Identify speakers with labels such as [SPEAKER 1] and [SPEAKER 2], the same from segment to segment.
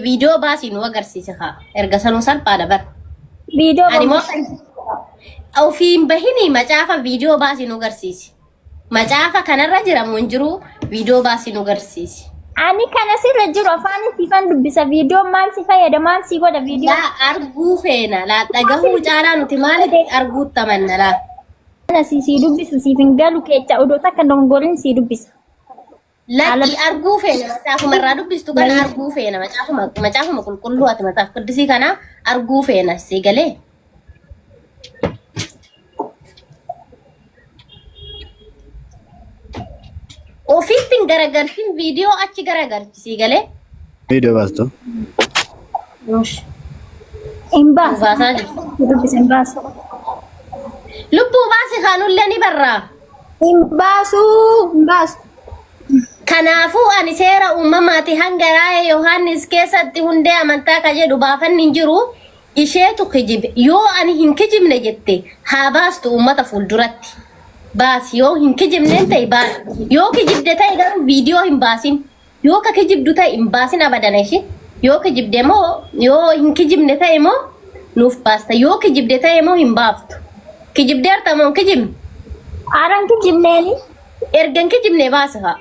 [SPEAKER 1] Video baasii nu agarsiisa haa. Erga sanuu salphaadha bar.
[SPEAKER 2] Video
[SPEAKER 1] Ani moo ofiin bahini macaafa video baasii nu agarsiisi. Macaafa kanarra jiramu hin jiru video baasii nu agarsiisi.
[SPEAKER 2] Ani kana sirra jiru afaan sifan dubbisa video maal si fayyada maal si godha video.
[SPEAKER 1] Laa arguu feena laa dhagahuu caalaa nuti maalitti arguu tamanna laa.
[SPEAKER 2] Kana si dubbisu sifin galu kecha odoo takka dongorin si dubbisa.
[SPEAKER 1] Laki arguu feena macaafuma irraa dubbistu kana arguu feena macaafuma qulqulluu ati macaaf quddisii kana arguu feena si galee. Ofiittiin garagartiin viidiyoo achi garagarti si galee.
[SPEAKER 3] Video baastu.
[SPEAKER 2] Imbaas.
[SPEAKER 1] Baasaa jirtu.
[SPEAKER 2] Dubbisa imbaas.
[SPEAKER 1] Lubbuu baasi kaanullee ni barraa.
[SPEAKER 2] Imbaas.
[SPEAKER 1] Kanaafuu ani seera uumamaati hanga raayee Yohaannis keessatti hundee amantaa ka jedhu baafanni hin jiru isheetu kijibe yoo ani hin kijibne jette haa baastu uummata fuulduratti baasi yoo hin kijibne ta'e baasi yoo kijibde ta'e garuu viidiyoo hin baasin yoo ka kijibdu ta'e hin baasin abadan ishee yoo kijibde moo yoo hin kijibne ta'e moo nuuf baasta yoo kijibde ta'e moo hin baaftu kijibdeerta moo kijibne
[SPEAKER 2] Aran kijibneeni
[SPEAKER 1] ergan kijibne baasa haa.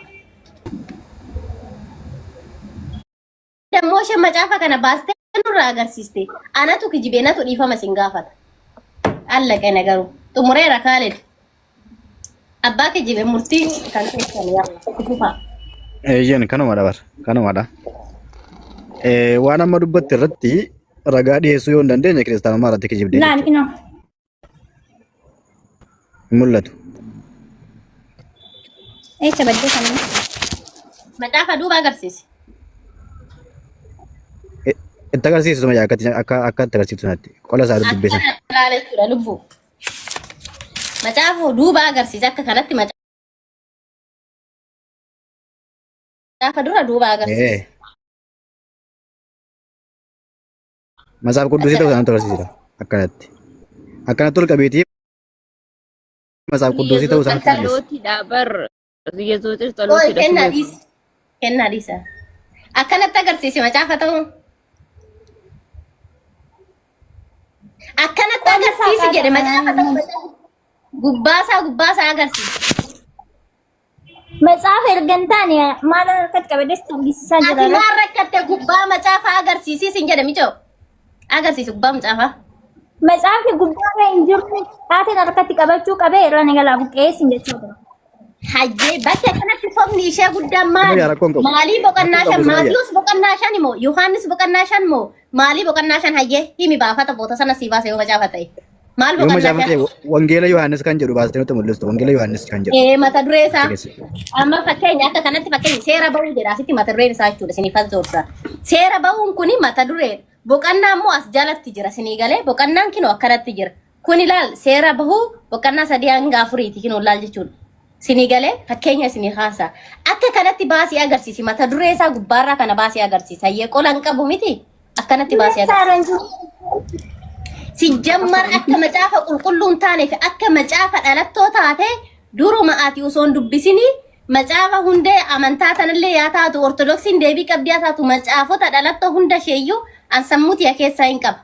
[SPEAKER 1] Dammoo macaafa kana baastee nurraa agarsiiste. Anatu kijibee natu dhiifama sin gaafata. Allaqe nagaru. Xumureera Khalid. Abbaa kijibee murtii kan keessan yaa.
[SPEAKER 3] Ejjen kanumadha bar. Kanumadha. Waan amma dubbatti irratti ragaa dhiyeessuu yoo hin dandeenye kiristaanummaa irratti kijibdee.
[SPEAKER 2] Laal ino.
[SPEAKER 3] Mul'atu.
[SPEAKER 2] Eessa baddee kana?
[SPEAKER 1] Macaafa duuba agarsiisi.
[SPEAKER 3] Itti agarsiisu sama akka itti agarsiisu sanatti qola isaa dubbisan.
[SPEAKER 1] Laalechuudha lubbuu. Macaafa duuba agarsiisa akka kanatti macaafa dura duuba agarsiisa.
[SPEAKER 3] Masaaf quddusii ta'uu isaanitti agarsiisudha. Akkanatti. Akkanatti ol qabeetii masaaf quddusii ta'uu isaanitti agarsiisa.
[SPEAKER 1] Kennaa dhiisa. Akkanatti agarsiisi macaafa ta'uu. Akkanatti agarsiisi jedhe macaafa ta'uu. Gubbaasaa agarsiisi.
[SPEAKER 2] Macaafa ergantaan maal harkatti qabadees dubbisiisaa jira.
[SPEAKER 1] Ati maal rakkatte gubbaa macaafa agarsiisii sin jedhe michoo. Agarsiisi gubbaa macaafa.
[SPEAKER 2] Macaafni gubbaarra hin jirtu taateen harkatti qabachuu qabee irra nagalaa buqqeessin jechuudha.
[SPEAKER 1] Hayyee bakka kanatti fomni ishee guddaan maalii boqonnaa shan Maatiyuus boqonnaa shan moo Yohaannis boqonnaa shan moo maalii boqonnaa shan hayyee himi baafata boota sana sii baasee yoo macaafa ta'e. Maal boqonnaa shan?
[SPEAKER 3] Wangeela Yohaannis kan jedhu baastee nutti mul'istu. Wangeela Yohaannis kan jedhu.
[SPEAKER 1] Mata duree isaa. Amma fakkeenya akka kanatti fakkeenya seera bahuu jedha asitti mata dureen isaa jechuudha isinii falzoorsa. Seera bahuun kuni mata duree boqonnaa immoo as jalatti jira isinii galee boqonnaan kinoo akkanatti jira. Kun ilaal seera bahuu boqonnaa 3 hanga 4 kinoo ilaal jechuudha. Isinii galee fakkeenya isinii haasa. Akka kanatti baasii agarsiisi mata duree isaa gubbaarraa kana baasii agarsiisa. Hayyee qola hin qabu miti akkanatti baasii agarsiisa. Sijammar akka macaafa qulqulluun taane fi akka macaafa dhalattoo taate duruma ati osoo hin dubbisini macaafa hundee amantaa tanallee yaa taatu ortodoksiin deebii qabdii yaa taatu macaafota dhalattoo hunda sheeyyuu an sammuuti yaa keessaa hin qaba.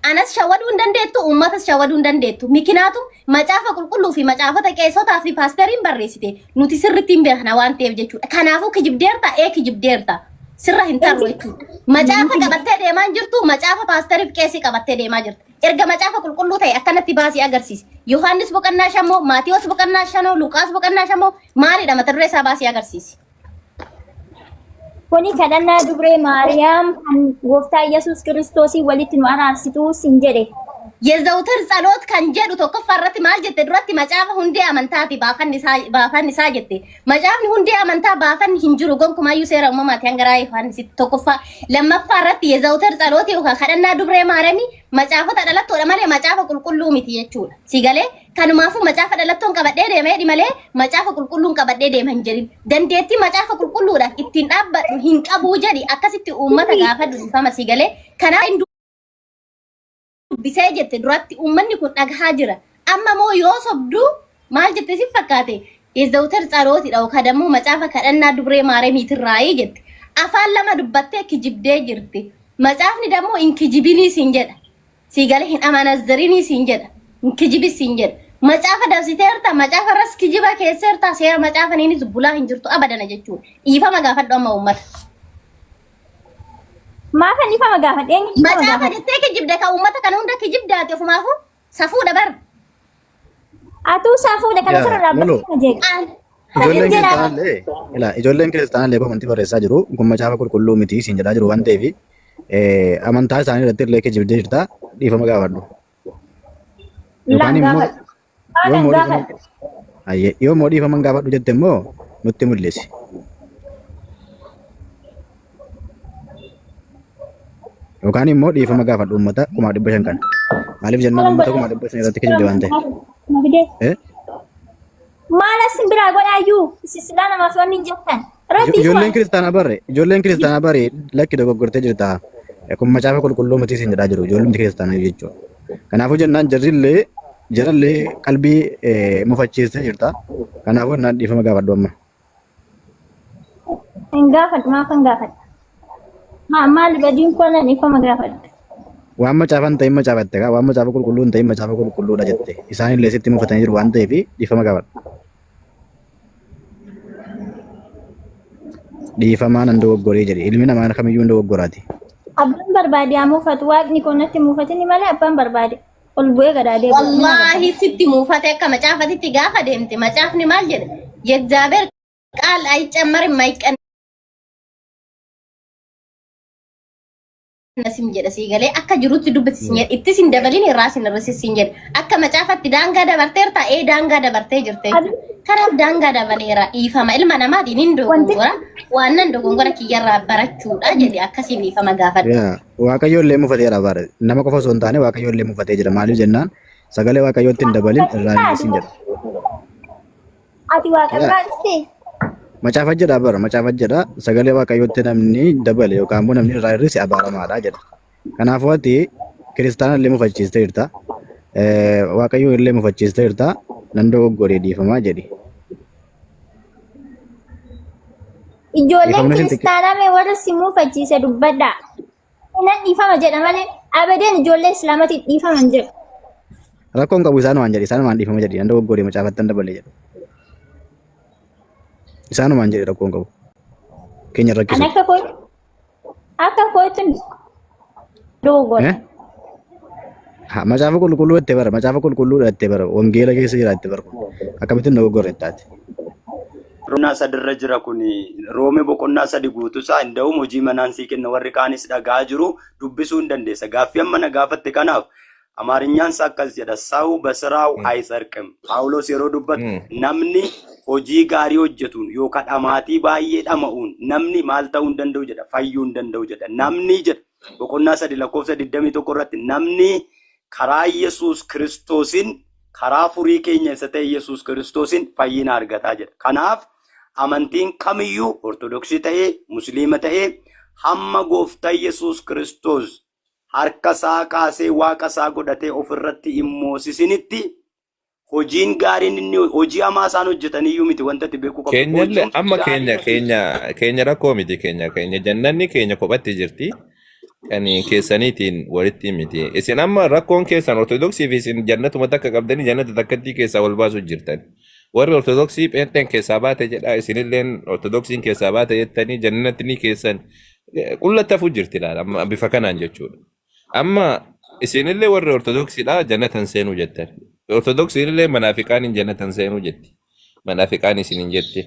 [SPEAKER 1] Anas shawaduu hin dandeettu uummatas shawaduu hin dandeettu. Mikinaatu macaafa qulqulluu fi macaafota qeessotaa fi paasteriin barreessite nuti sirriitti hin beekna waan ta'eef jechuudha. Kanaafuu kijibdeerta kijibdeerta. Sirra hin tarru jechuudha. Macaafa qabattee deemaa jirtu macaafa paasteriif qeessii qabattee deemaa jirtu. Erga macaafa qulqulluu ta'e akkanatti baasii agarsiisi. Yohaannis boqonnaa 5 moo Maatiyuus boqonnaa 5 Luqaas boqonnaa 5 moo maalidha mata duree isaa baasii agarsiisi.
[SPEAKER 2] Kuni kadhannaa dubree Maariyaam kan gooftaa Yesuus Kiristoosii walitti nu araarsituu sin jedhe.
[SPEAKER 1] Yezawtar ጸሎት kan jedhu tokkoffaarratti maal jette duratti macaafa hundee amantaati baafanni isaa jette. Macaafni hundee amantaa baafanni hin jiru gonkumayyuu seera uumamaati hanga raayee Yohaannisitti tokkoffaa. Lammaffaarratti Yezawtar ጸሎት yookaan kadhannaa dubree Maariyaamii macaafota dhalattoodha malee macaafa qulqulluu miti jechuudha. Si galee kanumaafuu macaafa dhalattoon qabadhee deemee malee macaafa qulqulluun qabadhee deema hin jedhin. Dandeettii macaafa qulqulluudhaan ittiin dhaabbadhu hin qabuu jedhi akkasitti uummata gaafa dubbifama si galee kanaa dubbisee jette duratti uummanni kun dhagahaa jira. Amma moo yoo sobduu maal jette si fakkaate? Yezawtar ጸሎት yookaan dammoo macaafa kadhannaa dubree Maariyaamiitirraa jette. afaan lama dubbattee kijibdee jirti. Macaafni dammoo in kijibinii siin jedha. Siigalee hin amanazzarinii siin jedha. In kijibis siin jedha. Macaafa dabsiteerta macaafa ras kijiba keesseerta seera macaafaniinis bulaa hin jirtu abadana jechuudha. Dhiifama gaafadhu amma uummata.
[SPEAKER 2] Maafa dhiifama gaafadhu eenyu dhiifama
[SPEAKER 1] Macaafa
[SPEAKER 2] gaafadhu?
[SPEAKER 1] jettee kijibde ka uummata kana hunda kijibdaati ofumaafu safuu dabar.
[SPEAKER 2] Atuu saafuudha kana sirra
[SPEAKER 3] Molo.
[SPEAKER 2] dhaabbatu jeeqa.
[SPEAKER 3] Ijoolleen kiristaanallee ijoolleen kiristaanallee wanti barreessaa jiru kun macaafa qulqulluu miti siin jedhaa jiru waan ta'eef amantaa isaanii irratti illee kijibdee jirta dhiifama gaafadhu. Yookaan immoo yoo immoo dhiifama gaafadhu jette immoo nutti mul'isi. Yookaan immoo dhiifama gaafadhu uummata 500 kan. Maaliif jennaan uummata 500 irratti kijibde waan ta'eef.
[SPEAKER 2] Maal asin biraa godhaayyuu silaa namaaf wanni hin jettan.
[SPEAKER 3] Ijoolleen kiristaanaa bare lakki dogoggortee jirta. Kun macaafa qulqulluu miti siin jedhaa jiru ijoolleen kiristaanaa jechuudha. Kanaafuu jennaan jarallee qalbii mufachiistee jirta. Kanaafuu jennaan dhiifama gaafadhu amma.
[SPEAKER 2] Hin gaafadhu maaf hin gaafadhu. Maal badiin kola dhiifama gaafadhu.
[SPEAKER 3] Waan macaafa hin ta'in macaafatte waan macaafa qulqulluu hin ta'in macaafa qulqulluudha jette. Isaanillee sitti mufatanii jiru waan ta'eef dhiifama gaafadhu. Dhiifamaa nan dogoggoree jedhe ilmi namaa kamiyyuu hin dogoggoraati.
[SPEAKER 2] Abbaan barbaade haa muufatu waaqni kun natti muufatini malee abbaan barbaade ol bu'ee gadaadee.
[SPEAKER 1] Wallahi sitti muufate akka macaafatitti gaafa deemte macaafni maal jedha? Yeegzaabeer qaal ayicammarin maayqan nasim jedha siigalee akka jirutti dubbisisin jedha itti sin dabalin irraa sin irrisisin jedha akka macaafatti daangaa dabarteer ta'ee daangaa dabartee jirte kanaaf daangaa dabaleera dhiifama ilma namaatiin hin dogongora waan nan dogongora kiyyarraa barachuudha jedhe akkasiin dhiifama gaafadha.
[SPEAKER 3] Waaqayyo illee mufateera bara nama qofa osoo hin taane waaqayyo illee mufatee jira maaliif jennaan sagalee waaqayyootti hin dabalin irraa hin jedha.
[SPEAKER 2] Ati waaqarraa
[SPEAKER 3] Macaafa jedha bara macaafa jedha sagalee waaqayyootti namni dabale yookaan immoo namni irraa hir'ise abaaramaadha jedha. Kanaafuu ati kiristaana illee mufachiistee jirta. Waaqayyo illee mufachiistee jirta. Nan dogoggoree dhiifamaa jedhi.
[SPEAKER 2] Ijoolleen kiristaanaa mee warra si muufachiise dubbadhaa. Nan dhiifama jedha malee abadeen ijoollee islaamaatiin dhiifama hin jiru.
[SPEAKER 3] Rakkoon qabu isaan waan jedhi isaan waan dhiifama jedhi nan dogoggoree macaafatti hin dabalee jedhu. Isaan waan jedhi rakkoon qabu. Keenya rakkisu.
[SPEAKER 2] Akka kootti dogoggora.
[SPEAKER 3] Macaafa qulqulluu itti bara macaafa qulqulluu itti bara wangeela keessa jira itti bara akkamittiin dogoggoree ittaati.
[SPEAKER 4] Boqonnaa sadirra jira kun roome boqonnaa sadi guutuusaa inda'uum hojii manaan sii kenna warri kaanis dhagaa jiru dubbisuu hin dandeessa. Gaaffii amma na gaafatte kanaaf Amaarinyaan isaa akkas jedha sawu basiraawu ayisarqim. Paawulos yeroo dubbatu namni hojii gaarii hojjetuun yookaan dhamaatii baay'ee dhama'uun namni maal ta'uu hin danda'u jedha fayyuu hin danda'u jedha. Namni jedha boqonnaa sadi lakkoofsa 21 irratti namni karaa Yesuus Kiristoosin karaa furii keenya isa ta'e Yesuus Kiristoosin fayyina argataa jedha. Kanaaf amantiin kamiyyuu ortodoksii ta'ee musliima ta'ee hamma gooftaa Yesuus Kiristoos harka isaa kaasee waaqa isaa godhatee ofirratti immoosisinitti hojiin gaariin inni hojii hamaa isaan hojjetaniyyuu miti wanta itti beekuu qabu.
[SPEAKER 5] Keenyallee amma keenya rakkoo miti keenya jannanni keenya kophatti jirti. Kan keessaniitiin walitti miti. Isin amma rakkoon keessan ortodoksii fi isin jannatuma takka qabdanii jannata takkatti keessaa wal baasuu jirtan. Warri ortodoksii pheenxeen keessaa baate jedha isinilleen ortodoksiin keessaa baate jettanii jannatni keessan qullattafuu jirti laala amma bifa kanaan jechuudha. Amma isinillee warri ortodoksiidha jannatan seenuu jettan. Ortodoksiinillee manaafiqaan jannatan seenuu jetti. Manaafiqaan isin hin jetti.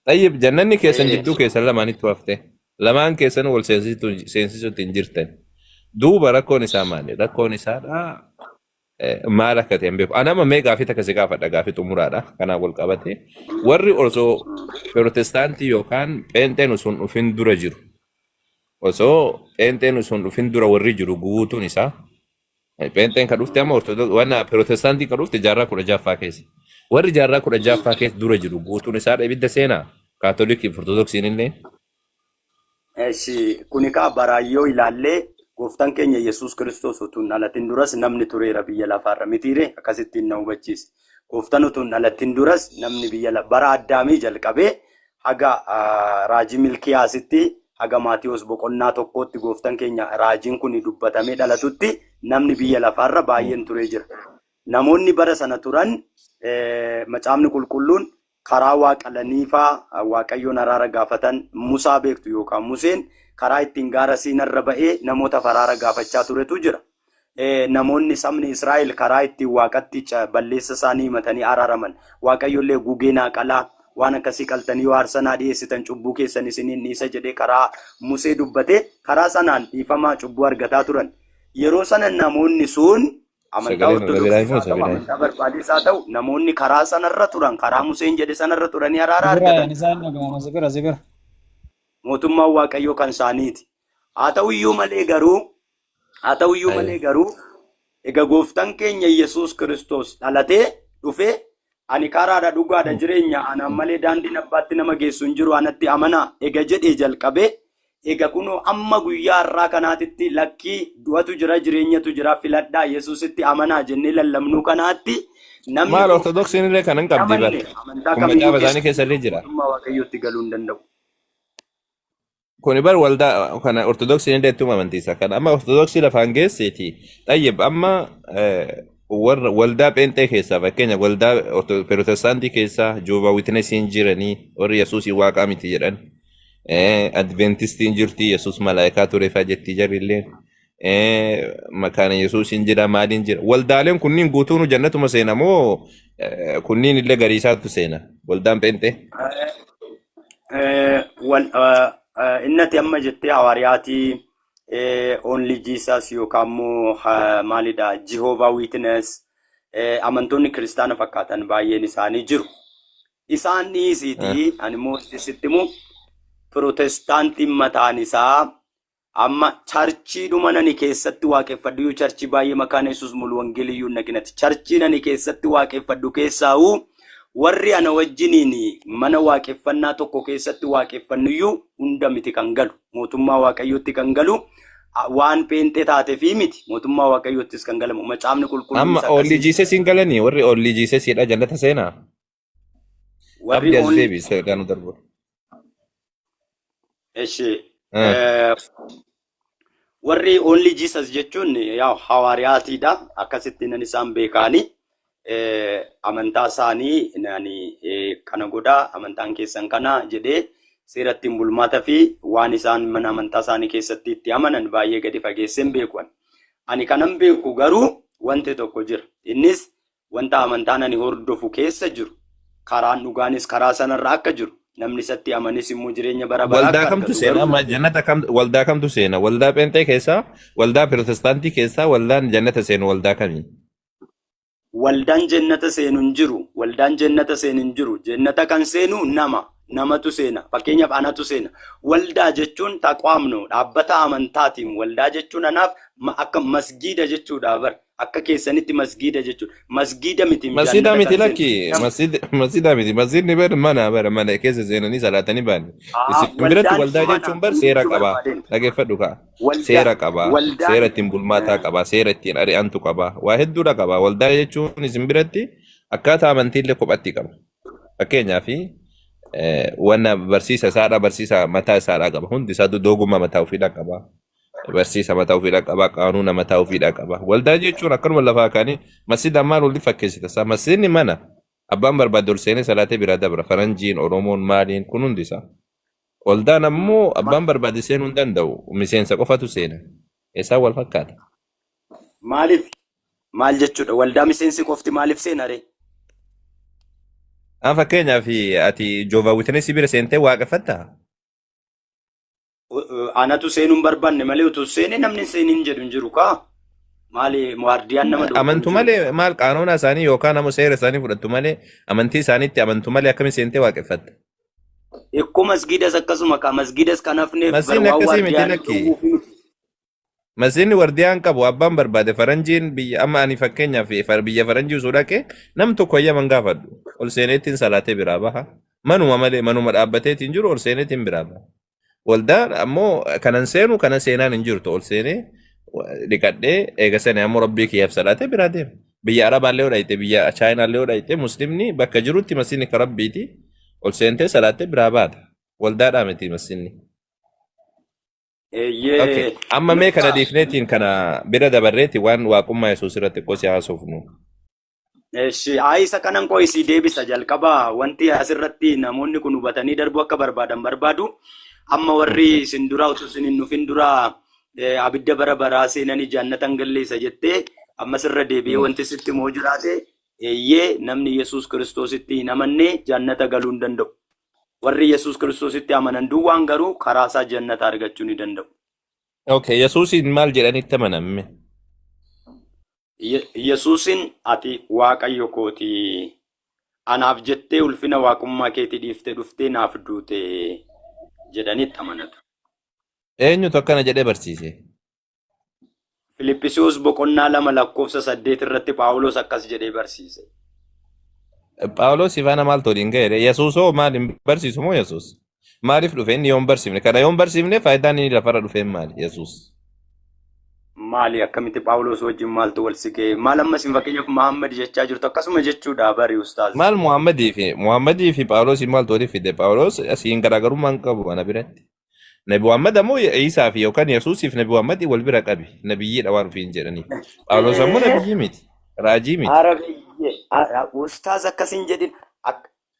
[SPEAKER 5] Tayyib jannanni keessan jidduu keessan lamaanitti hafte. Lamaan keessan wal seensisuutti hin jirtan. Duuba rakkoon isaa maali? Rakkoon isaadha maal akka ta'e hin beeku. Anama mee gaafii takka si gaafadha gaafii xumuraadha. Kanaan wal qabate. Warri osoo Pirotestaantii yookaan pheenxeen sun dhufin dura jiru. Osoo pheenxeen sun dhufin dura warri jiru guutuun isaa. Pheenxeen kan dhufte amma wanna Pirotestaantii kan dhufte jaarraa 16ffaa keessa. Warri jaarraa 16ffaa keessa dura jiru guutuun isaadha ibidda seenaa. Kaatolikii fi Ortodoksiin illee.
[SPEAKER 4] Kuni kaa baraayyoo ilaallee gooftaan keenya Yesuus Kiristoos utuun dhalatin duras namni tureera biyya lafaarra mitiire akkasittiin na hubachiise. Gooftaan utuun dhalatin duras namni biyya bara addaamii jalqabee haga raajii milkiyaasitti haga Maatiyos boqonnaa tokkootti gooftaan keenya raajiin kun dubbatamee dhalatutti namni biyya lafaarra baay'een turee jira. Namoonni bara sana turan macaafni qulqulluun karaa waaqalaniifaa waaqayyoon araara gaafatan Musaa beektu yookaan Museen karaa ittiin gaara Siinarra ba'ee namoota araara gaafachaa turetu jira. Namoonni sabni Israa'el karaa ittiin waaqatti balleessa isaanii himatanii araaraman waaqayyollee gugee naaqalaa waan akkasii qaltanii yoo aarsanaa dhiyeessitan cubbuu keessan isiniin dhiisa jedhee karaa Musee dubbatee karaa sanaan dhiifamaa cubbuu argataa turan. Yeroo sana namoonni sun amantaa ortodoksii barbaachisaa ta'u namoonni karaa sanarra turan karaa Museen jedhe sanarra turanii araara argatan. Mootummaan waaqayyoo kan isaaniiti. Haa ta'uyyuu malee garuu egaa gooftaan keenya Yesuus Kiristoos dhalatee dhufee ani karaadha dhugaadha jireenya anaan malee daandiin abbaatti nama geessu hin jiru anatti amanaa egaa jedhee jalqabee egaa kunoo amma guyyaa har'aa kanaatitti lakkii du'atu jira jireenyatu jira filadhaa Yesuusitti amanaa jennee lallabnuu kanaatti namni
[SPEAKER 5] maal ortodoksiin illee kan hin qabdi bar kuma caaba isaanii keessa illee jira.
[SPEAKER 4] Waaqayyootti galuu hin danda'u.
[SPEAKER 5] Kuni bar waldaa kana ortodoksiin illee ittuma amantiisa kan amma ortodoksii lafaan geesseeti xayyib amma warra waldaa pheenxee keessaa fakkeenya waldaa pirotestaantii keessaa Jehovah Witnessiin jiranii warri Yesuusii waaqaa miti jedhan Adventistiin jirti Yesuus malaayikaa tureefaa jetti jarrilleen makaana Yesuusiin jira maaliin jira waldaaleen kunniin guutuun jannatuma seena moo kunniin illee gariisaattu seena waldaan pheenxee?
[SPEAKER 4] Innati amma jettee hawaariyaatii only Jesus yookaan immoo maalidha Jehovah Witness amantoonni kiristaana fakkaatan baay'een isaanii jiru. Isaan dhiisiiti ani immoo sitti immoo Protestaantiin mataan isaa amma charchii dhumanani keessatti waaqeffadhu charchii baay'ee makaana Yesuus mulu wangeeliyyuu naqinati charchii nani keessatti waaqeffadhu keessaa'u warri ana wajjiniin mana waaqeffannaa tokko keessatti waaqeffannuyyuu hunda miti kan galu mootummaa waaqayyootti kan galu waan pheenxee taatee fi miti mootummaa waaqayyoottis kan galamu macaafni qulqulluun
[SPEAKER 5] amma olli jiisesiin galanii warri olli jiisesiidha jannata seenaa warri olli seedaanu darbu
[SPEAKER 4] warri only Jesus jechuun yaa hawaariyaatiidha akkasitti nan isaan beekaanii amantaa isaanii kana godhaa amantaan keessan kana jedhee seerattiin bulmaata fi waan isaan mana amantaa isaanii keessatti itti amanan baay'ee gadi fageesseen beekuan. Ani kanan beeku garuu wanti tokko jira. Innis wanta amantaan ani hordofu keessa jiru. Karaan dhugaanis karaa sanarra akka jiru. Namni isatti amanis immoo jireenya bara baraa
[SPEAKER 5] waldaa kamtu seena jannata kam waldaa kamtu seena waldaa pheenxee keessaa waldaa pirotestaantii keessaa waldaan jannata seenu waldaa kamii?
[SPEAKER 4] Waldaan jannata seenu hin jiru. Waldaan jannata seenu hin jiru. Jannata kan seenu namatu seena. Fakkeenyaaf anatu seena. Waldaa jechuun taqwaamno dhaabbata amantaatiin waldaa jechuun anaaf akka masgiida jechuudha bar akka keessanitti masgiida jechuudha. Masgiida miti.
[SPEAKER 5] Masgiida miti lakki masgiida miti. Masgiidni bar mana keessa seenanii salaatanii baani. Isin biratti waldaa jechuun bar seera qaba. Dhageeffadhu kaa. Seera qaba. Seera ittiin bulmaataa qaba. Seera ittiin ari'antu qaba. Waa hedduudha qaba. Waldaa jechuun isin biratti akkaataa amantiillee kophatti qaba. Fakkeenyaaf wanna barsiisa isaadha barsiisa mataa isaadha qaba. Hundi isaa doogummaa mataa ofiidha qaba. Barsiisa mataa ofiidha qaba. Qaanuuna mataa ofiidha qaba. Waldaa jechuun akkanuma lafaa kaanii masjiida ammaan olli fakkeessita. Masjiidni mana abbaan barbaade ol seenee salaatee bira dabra. Faranjiin, Oromoon, maaliin kun hundi isaa. Waldaan ammoo abbaan barbaade seenuu hin danda'u. Miseensa qofatu seena. Isaan wal fakkaata.
[SPEAKER 4] Maaliif? Maal jechuudha? Waldaa miseensi qofti maaliif seenare?
[SPEAKER 5] Fakkeenyaaf ati Jehovah Witness bira seentee waaqeffattaa?
[SPEAKER 4] Anatu seenuu hin barbaanne malee utuu seenee namni seeniin jedhu hin jiru kaa? Maali waardiyaan nama dhufu?
[SPEAKER 5] Amantu malee maal qaanuuna isaanii yookaan nama seera isaanii fudhattu malee amantii isaaniitti amantu malee akkamiin seentee waaqeffatta?
[SPEAKER 4] Ekkoo masgiidas akkasuma kaa masgiidas kanaafneef
[SPEAKER 5] masjiidni akkasii miti lakki. Masjiidni wardiyaan qabu abbaan barbaade faranjiin biyya amma ani fakkeenyaaf biyya faranjii osoo dhaqee nam tokko ayyaman gaafadhu ol seeneettiin salaatee biraa baha manuma malee manuma dhaabbateetiin jiru ol seeneettiin biraa baha. Waldaan ammoo kanan seenu kanan seenaan hin jirtu ol seenee dhiqadhee eegasanii ammoo rabbii kiyyaaf salaatee biraa deema. Biyya Arabaallee hodhayite biyya Chaayinaallee hodhayite muslimni bakka jirutti masjiidni ka rabbiiti ol seentee salaatee biraa baata. Waldaadhaa miti masjiidni. Okay.
[SPEAKER 4] Eeyyee
[SPEAKER 5] Amma mee kana
[SPEAKER 4] Luqaa.
[SPEAKER 5] dhiifneetiin kana bira dabarreeti waan waaqummaa Yesuus irratti qosi haasofnu.
[SPEAKER 4] Isa kanan koo isii deebisa jalqabaa wanti asirratti namoonni kun hubatanii darbuu akka barbaadan barbaadu. Amma warri isin dura utuu isin hin dhufin dura abidda bara baraa seenanii jaannatan galleessa jettee ammas irra deebi'ee wanti sitti moo jiraate eeyyee namni Yesuus Kiristoositti hin amanne jaannata galuu hin danda'u. Warri Yesuus Kiristoositti amanan duwwaan garuu karaa isaa jannata argachuu ni danda'u.
[SPEAKER 5] Okay. Yesuusiin maal jedhanitti amanamme?
[SPEAKER 4] Yesuusin ati Waaqayyo kooti anaaf jettee ulfina waaqummaa keetii dhiiftee dhuftee naaf duute jedhanitti amanatu.
[SPEAKER 5] Eenyutu akkana jedhee barsiise?
[SPEAKER 4] Filiphisiyoos boqonnaa 2:8 irratti Phaawulos akkas jedhee barsiise.
[SPEAKER 5] Phaawulos ifaana maal toliin ga'eedha? Yesuusoo maal hin barsiisu moo Yesuus? Maaliif dhufe inni yoo hin barsiifne? Kana yoo hin barsiifne faayidaan inni lafarra dhufeen maali Yesuus?
[SPEAKER 4] Maali akkamitti Phaawulos wajjin maaltu wal siqee? Maal ammas hin fakkeenyaaf Muhammad jechaa jirtu akkasuma jechuudha bari ustaaz.
[SPEAKER 5] Maal Muhammadii fi Phaawulos maaltu waliif fide? Phaawulos asiin garaagarummaa hin qabu ana biratti. Nabi Muhammad ammoo Isaa fi yookaan Yesuusiif Nabi Muhammad wal bira qabi. Nabiyyiidha waan ofiin jedhaniif. Phaawulos ammoo nabiyyii miti. Raajii miti.
[SPEAKER 4] Arabiyyee ustaaz akkasiin jedhin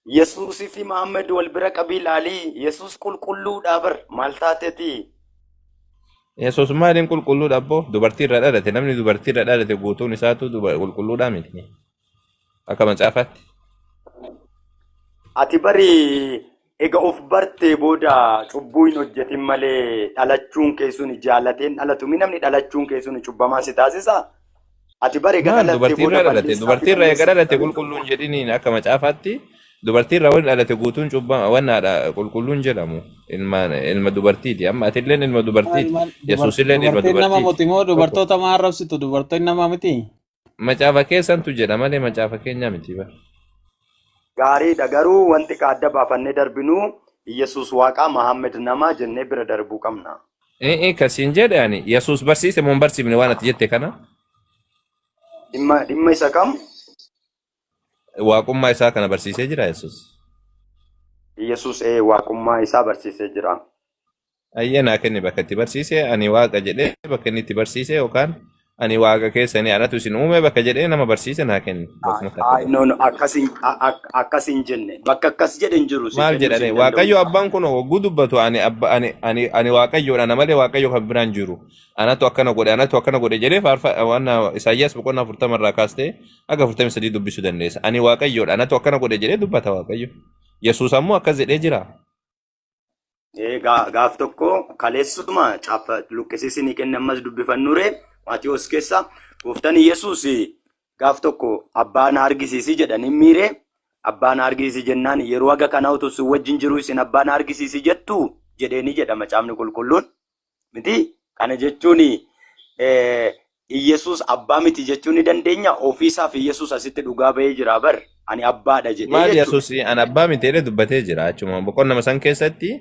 [SPEAKER 4] Yesuusii fi Muhammad wal bira qabii ilaalii Yesuus qulqulluudha bar maal taateeti?
[SPEAKER 5] Yesuus maaliin qulqulluudha abboo? Dubartii irra dhalate. Namni dubartii irra dhalate guutuun isaatu qulqulluudha miti. Akka macaafaatti.
[SPEAKER 4] Ati bari ega of bartee booda cubbuu hin hojjetin malee dhalachuun keessuun jaalateen dhalatu namni dhalachuun keessuun cubbamaa si taasisa. Ati bari ega
[SPEAKER 5] Maal
[SPEAKER 4] dhalattee
[SPEAKER 5] dubartii irra
[SPEAKER 4] booda
[SPEAKER 5] dhalate? Dubartii irra eega dhalate qulqulluun jedhiniin akka macaafaatti dubartii irra wal dhalate guutuun cubbama wannaadha qulqulluun jedhamu. Ilma dubartiiti. Amma atilleen ilma dubartiiti. Yesuusilleen ilma
[SPEAKER 6] Dubartiin nama
[SPEAKER 5] dubartiiti.
[SPEAKER 6] moti moo dubartoota maa arrabsitu? Dubartoonni nama miti.
[SPEAKER 5] Macaafa keessantu jedha malee macaafa keenya miti bara.
[SPEAKER 4] gaariidha garuu wanti adda baafannee darbinuu Yesuus waaqaa Muhammad namaa jennee bira darbuu qabna.
[SPEAKER 5] Kasiin jedhani Yesuus barsiise moo hin barsiifne waan ati jette kana?
[SPEAKER 4] Dhimma isa kam?
[SPEAKER 5] Waaqummaa isaa kana barsiisee jira Yesuus.
[SPEAKER 4] Yesuus waaqummaa isaa barsiisee jira.
[SPEAKER 5] Ayyanaa kenni bakka itti barsiise ani waaqa jedhee bakka inni itti barsiise yookaan ani waaqa keessanii anatu isin uume bakka jedhee nama barsiise naa kenni.
[SPEAKER 4] Akkasiin jenne bakka akkas jedhen jiru.
[SPEAKER 5] Maal jedhani waaqayyo abbaan kun hogguu dubbatu ani waaqayyoodha na malee waaqayyo kan biraan jiru. Anatu akkana godhe jedhee waan Isaayyaas boqonnaa 40 irraa kaastee akka 43 dubbisuu dandeessa. Ani waaqayyoodha anatu akkana godhe jedhee dubbata waaqayyo. Yesuus ammoo akkas jedhee jira.
[SPEAKER 4] Gaaf tokko kaleessuma caafa luqqisiisinii kenne ammas dubbifannure Maatiyos keessa gooftaan Yesuus gaaf tokko abbaan argisiisi jedhanii miire abbaan argisiisi jennaan yeroo aga kana utuu si wajjin jiru isin abbaan argisiisi jettu jedheeni jedha macaafni qulqulluun miti kana jechuun Yesuus abbaa miti jechuun ni dandeenya ofiisaaf Yesuus asitti dhugaa bahee jira bar ani abbaadha jedhee
[SPEAKER 5] maal Yesuus an abbaa miti jedhee dubbatee jira achuma boqonnama san keessatti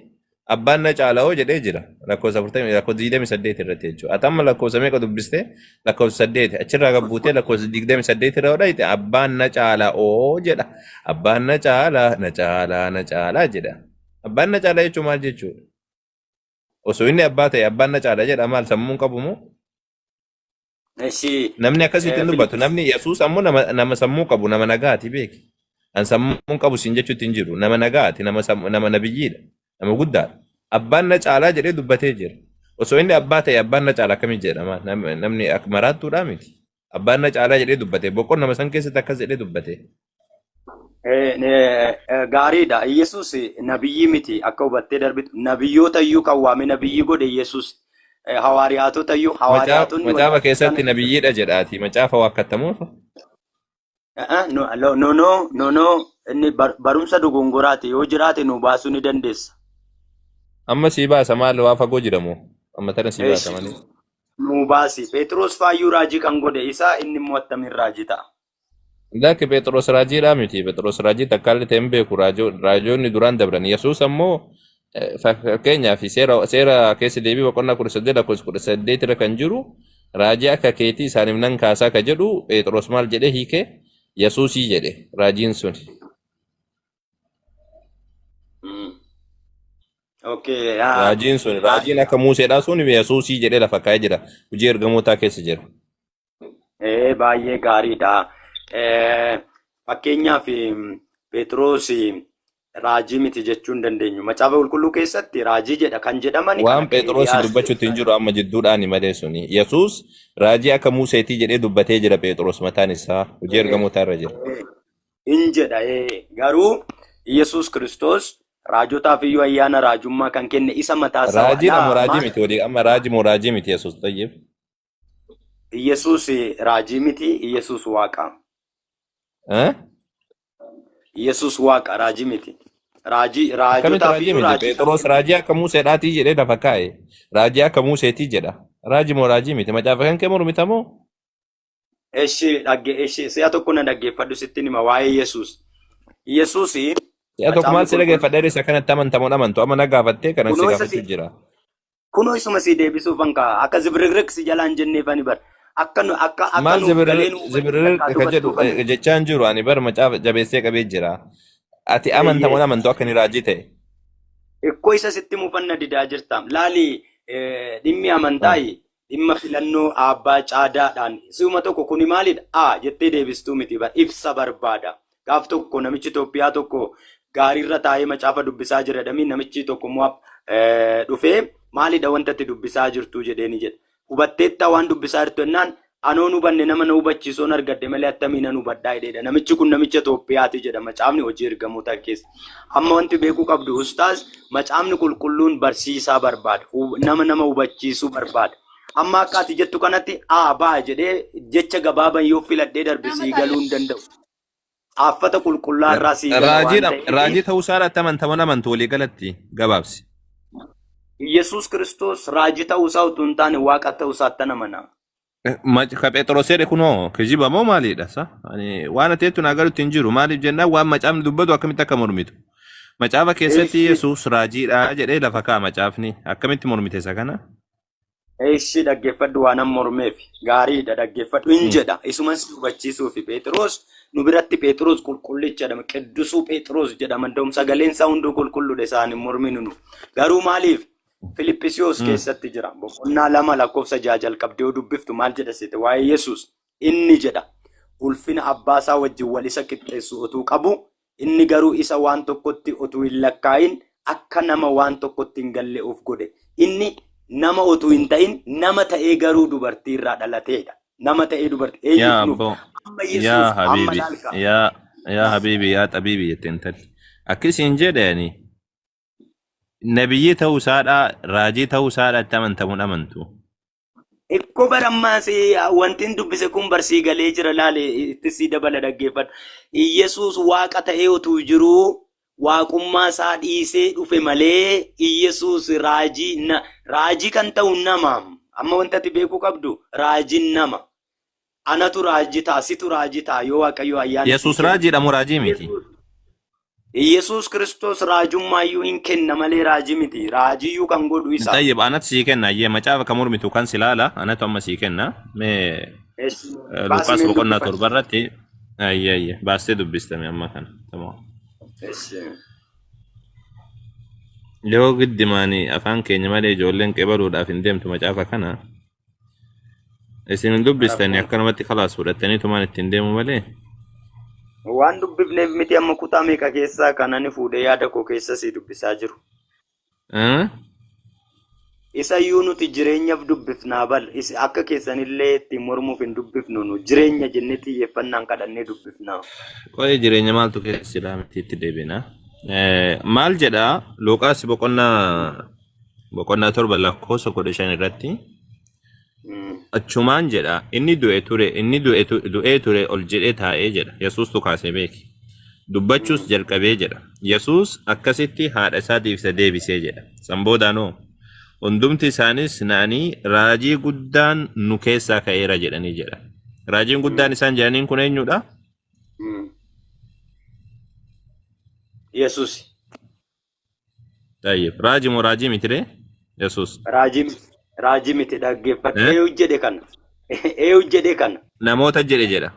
[SPEAKER 5] abbaan na caala'oo jedhee jira lakkoofsa 28 irratti jechuudha. Atamma lakkoofsa meeqa dubbiste lakkoofsa 8 achirraa gabbuutee lakkoofsa 28 irra hodhaite abbaan na caala'oo jedha. Abbaan na caalaa jedha. Abbaan na caalaa jechuun maal jechuudha? Osoo inni abbaa ta'e abbaan na caalaa jedha maal sammuun qabu moo? Namni akkasitti dubbatu namni Yesuus ammoo nama sammuu qabu nama nagaati beeki. An sammuun qabu siin jechuutti hin jiru nama nagaati nama nabiyyiidha. Nama guddaadha. Abbaan na caalaa jedhee dubbatee jira. Osoo inni abbaa ta'e abbaan na caalaa akkamii jedhama? Namni maraattuudhaa miti. Abbaan na caalaa jedhee dubbate. Boqonnama san keessatti akkas jedhee dubbate.
[SPEAKER 4] Gaariidha. Yesuus nabiyyii miti akka hubattee darbitu. Nabiyyoota iyyuu kan waame nabiyyii godhe Yesuus. Hawaariyaatota iyyuu hawaariyaatonni.
[SPEAKER 5] Macaafa keessatti nabiyyiidha jedhaati. Macaafa waakkattamuufa.
[SPEAKER 4] No. Inni barumsa dogongoraati yoo jiraate nu baasuu ni dandeessa.
[SPEAKER 5] Amma sii baasa maal waa fagoo jedhamu amma tana sii baasa malee.
[SPEAKER 4] Nu baasi. Phexros faayyuu raajii kan godhe isaa inni immoo attamiin raajii ta'a.
[SPEAKER 5] Lakki Phexros raajiidhaa miti. Phexros raajii takkaallee ta'e hin beeku raajoonni duraan dabran. Yesuus ammoo fakkeenyaaf seera keessa deebii boqonnaa 18 irra kan jiru raajii akka keetii isaaniif nan kaasaa ka jedhu Phexros maal jedhee hiike Yesuusii jedhe raajiin sun.
[SPEAKER 4] Okay,
[SPEAKER 5] Raajiin sun raajiin akka Museedhaa sun Yesuusii jedhee lafa kaa'ee jira. Hojii ergamootaa keessa jira.
[SPEAKER 4] baay'ee gaariidha. Fakkeenyaaf Phexros raajii miti jechuu hin dandeenyu. Macaafa qulqulluu keessatti raajii jedha kan jedhaman
[SPEAKER 5] Waan Phexros dubbachuutti hin jiru amma jidduudhaan malee suni. Yesuus raajii akka Museetii jedhee dubbatee jira Phexros mataan isaa hojii ergamootaa irra jira.
[SPEAKER 4] hin jedha. Garuu Yesuus Kiristoos raajotaaf iyyuu ayyaana raajummaa kan kenne isa mataa isaa
[SPEAKER 5] Raajiin amma raajii miti walii amma raajii moo raajii miti Yesuus xayyeef.
[SPEAKER 4] Yesuus raajii miti, Yesuus waaqa. Yesuus waaqa raajii miti.
[SPEAKER 5] Akkamitti
[SPEAKER 4] Raajotaaf
[SPEAKER 5] raajii
[SPEAKER 4] iyyuu
[SPEAKER 5] miti?
[SPEAKER 4] raajii.
[SPEAKER 5] Phexros raajii akka Museedhaatii jedhee lafa kaa'e. Raajii akka Museetii jedha. Raajii moo raajii miti? Macaafa kan kee mormita moo?
[SPEAKER 4] Si'a tokko na dhaggeeffadhu sittin hima waa'ee Yesuus. Yesuus
[SPEAKER 5] Si'a tokko maal si dhaggeeffadha isa kanatti amantamuun amantu amma na gaafattee kanan si gaafachuu jira.
[SPEAKER 4] kunoo isuma si deebisuuf anka akka zibirriq si jalaan jenneefani bar akka
[SPEAKER 5] Maal
[SPEAKER 4] nuuf galee
[SPEAKER 5] zibirriq ka jedhu jechaan jiru ani bar macaafa jabeessee qabee jira. Ati amantamuun amantu akka ni raajii ta'e.
[SPEAKER 4] Ikkoo isa sitti mufanna didaa jirta. Laali dhimmi amantaayi dhimma filannoo abbaa caadaadhaan si'uma tokko kuni maalidha? Jettee deebistuu miti bar ibsa barbaada. Gaaf tokko namichi Itoophiyaa tokko gaariirra taa'ee macaafa dubbisaa jira jedhamee namichi tokko immoo dhufee maalidha wanta ati dubbisaa jirtu jedheeni jedha. Hubatteetta waan dubbisaa jirtu jennaan anoon hubanne nama na hubachiisoon argadde malee attamiin nan hubadhaa jedheedha. Namichi kun namicha Itoophiyaati jedha macaafni hojii ergamootaa keessa. Amma wanti beekuu qabdu ustaas macaafni qulqulluun barsiisaa barbaada. Nama hubachiisuu barbaada. Amma akka ati jettu kanatti baa jedhee jecha gabaaban yoo filadhee darbisii galuu hin danda'u. Affata qulqullaa irraa sii
[SPEAKER 5] Raajii ta'uu isaadhaatti amantamuun amantu walii galatti gabaabsi.
[SPEAKER 4] Yesuus Kiristoos raajii ta'uu isaa utuu hin taane waaqa ta'uu isaatti amana.
[SPEAKER 5] Ka Phexros jedhe kunoo kijiba moo maalidha sa? Waan ati jettu naa galuutti hin jiru maaliif jennaan waan macaafni dubbatu akkamitti akka mormitu. Macaafa keessatti Yesuus raajiidha jedhee lafa kaa'a macaafni akkamitti mormite isa kana?
[SPEAKER 4] Eeshi dhaggeeffadhu waan amma mormeef gaariidha dhaggeeffadhu hin jedha. Isumas hubachiisuufi Phexros nu biratti Phexros qulqullicha jedhama. Qiddusuu Phexros jedhama. Da'um sagaleen isaa hunduu qulqulluudha isaan hin morminu nu. Garuu maaliif? Filippisiyoos keessatti jira. Boqonnaa 2 lakkoofsa 6 jalqabdee yoo dubbiftu maal jedha seete waa'ee Yesuus inni jedha. Ulfina abbaasaa wajjin wal isa qixxeessu otuu qabu inni garuu isa waan tokkotti otuu hin lakkaa'in akka nama waan tokkotti hin galle of godhe. Inni nama otuu hin ta'in nama ta'ee garuu dubartii irraa dhalateedha. Nama ta'ee dubartii
[SPEAKER 5] yaa habiibi yaa xabiibi jetteen tali. Akkasiin jedhani nabiyyi ta'uu isaadhaa raajii ta'uu isaadhaatti amantamuun amantu.
[SPEAKER 4] Ikkoo barammaas wanti dubbise kun barsii galee jira laale itti si dabala dhaggeeffadhu. Yesuus waaqa ta'ee otuu jiruu waaqummaa isaa dhiisee dhufe malee Yesuus raajii kan ta'u nama. Amma wanti ati beekuu qabdu raajiin nama. Anatu raajii ta'a situ raajii ta'a yoo waaqayyo ayyaana.
[SPEAKER 5] Yesuus raajiidha moo raajii miti?
[SPEAKER 4] Yesuus Kiristoos raajummayyuu hin kenna malee raajii miti. Raajiyyuu kan godhu isaa.
[SPEAKER 5] Tayyib anatu sii kenna ayyee macaafa kan mormitu kan silaala anatu amma sii kenna. Mee Luqaas boqonnaa 7 irratti ayyee baastee dubbistame amma kana. Yoo giddimaanii afaan keenya malee ijoolleen qebaluudhaaf hin deemtu macaafa kana. Isin dubbistanii akkanumatti khalaas fudhattanii tumaan ittiin deemu malee.
[SPEAKER 4] Waan dubbifneef miti amma kutaa meeqa keessaa kanani fuudhee yaada koo keessa si dubbisaa jiru. Isa iyyuu nuti jireenyaaf dubbifnaa bal akka keessanillee ittiin mormuuf hin dubbifnu nu jireenya jennee xiyyeeffannaan kadhannee dubbifnaa.
[SPEAKER 5] Qo'ee jireenya maaltu keessa jira miti itti deebina. Maal jedhaa Luqaas boqonnaa 7 lakkoofsa 15 irratti. Achumaan jedha inni du'ee ture ol jedhee taa'ee jedha Yesuus tukaasee beeki dubbachuus jalqabee jedha Yesuus akkasitti haadha isaatiif isa deebisee jedha san boodaanoo hundumti isaanis na'anii raajii guddaan nu keessaa ka'eera jedhanii jedha raajiin guddaan isaan jedhaniin kun eenyudha?
[SPEAKER 4] Yesuus.
[SPEAKER 5] Tayyib raajii moo raajii mitire? Yesuus.
[SPEAKER 4] Raajii miti dhaggeeffadhu. Eenyu jedhe kana?
[SPEAKER 5] Namoota jedhe jedha.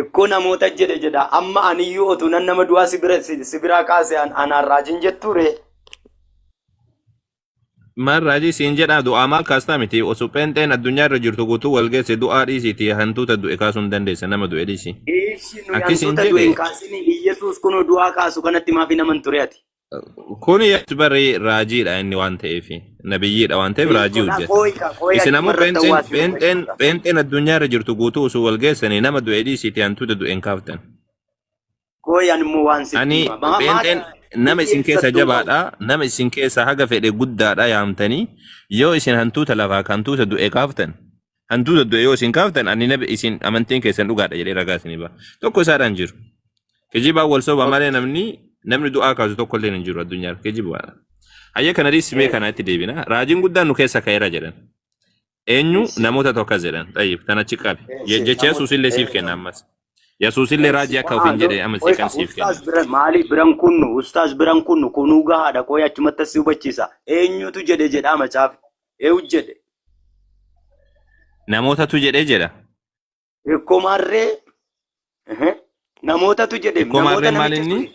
[SPEAKER 4] Ikkoo namoota jedha. Amma aniyyuu otuu nama du'aa si biraa kaase anaan raajiin jetture.
[SPEAKER 5] Maal raajii siin jedhaa du'aa maal kaastaa miti osoo pheenxeen addunyaa irra jirtu guutuu wal geesse du'aa dhiisiiti hantuuta du'e kaasuu hin dandeessa nama du'e dhiisi.
[SPEAKER 4] Eessi nu
[SPEAKER 5] Akkasiin
[SPEAKER 4] hantuuta du'e hin
[SPEAKER 5] jedhe
[SPEAKER 4] kaasini Yesuus kun du'aa kaasu kanatti maafi naman ture ati.
[SPEAKER 5] kun barri raajiidha inni waan ta'eef nabiyyiidha waan ta'eef raajii hojjeta. Isin ammoo pheenxeen addunyaa irra jirtu guutuu osoo wal geessanii nama du'e dhiisiiti hantuuta du'e hin kaaftan.
[SPEAKER 4] Kooyaan immoo waan
[SPEAKER 5] Ani pheenxeen nama isin keessa jabaadha nama isin keessa haga fedhe guddaadha yaamtanii yoo isin hantuuta lafaa hantuuta du'e kaaftan hantuuta du'e yoo isin kaaftan ani nabi isin amantiin keessan dhugaadha jedhee ragaa isinii ba'a. Tokko isaadhaan jiru. Kijibaa wal soba malee namni du'aa kaasu tokko illee hin jiru addunyaa kijibaadha. Hayya kana dhiisimee kana itti deebina. Raajiin guddaan nu keessa ka'eera jedhan. Eenyu namoota tokko jedhan. Tayyib tanachi qabe. Jecha Yesuus illee siif kenna ammas. Yesuus illee raajii akka ofiin jedhe amma kan siif kenna.
[SPEAKER 4] Maali biran kunnu ustaas biran kunnu kunuu gahaadha koo achumatti si hubachiisa. Eenyutu jedhe jedhaa macaafi. Eewu jedhe.
[SPEAKER 5] Namootatu jedhee jedha.
[SPEAKER 4] Ekkomaarree. Namootatu jedhe.
[SPEAKER 5] Ekkomaarree maal inni?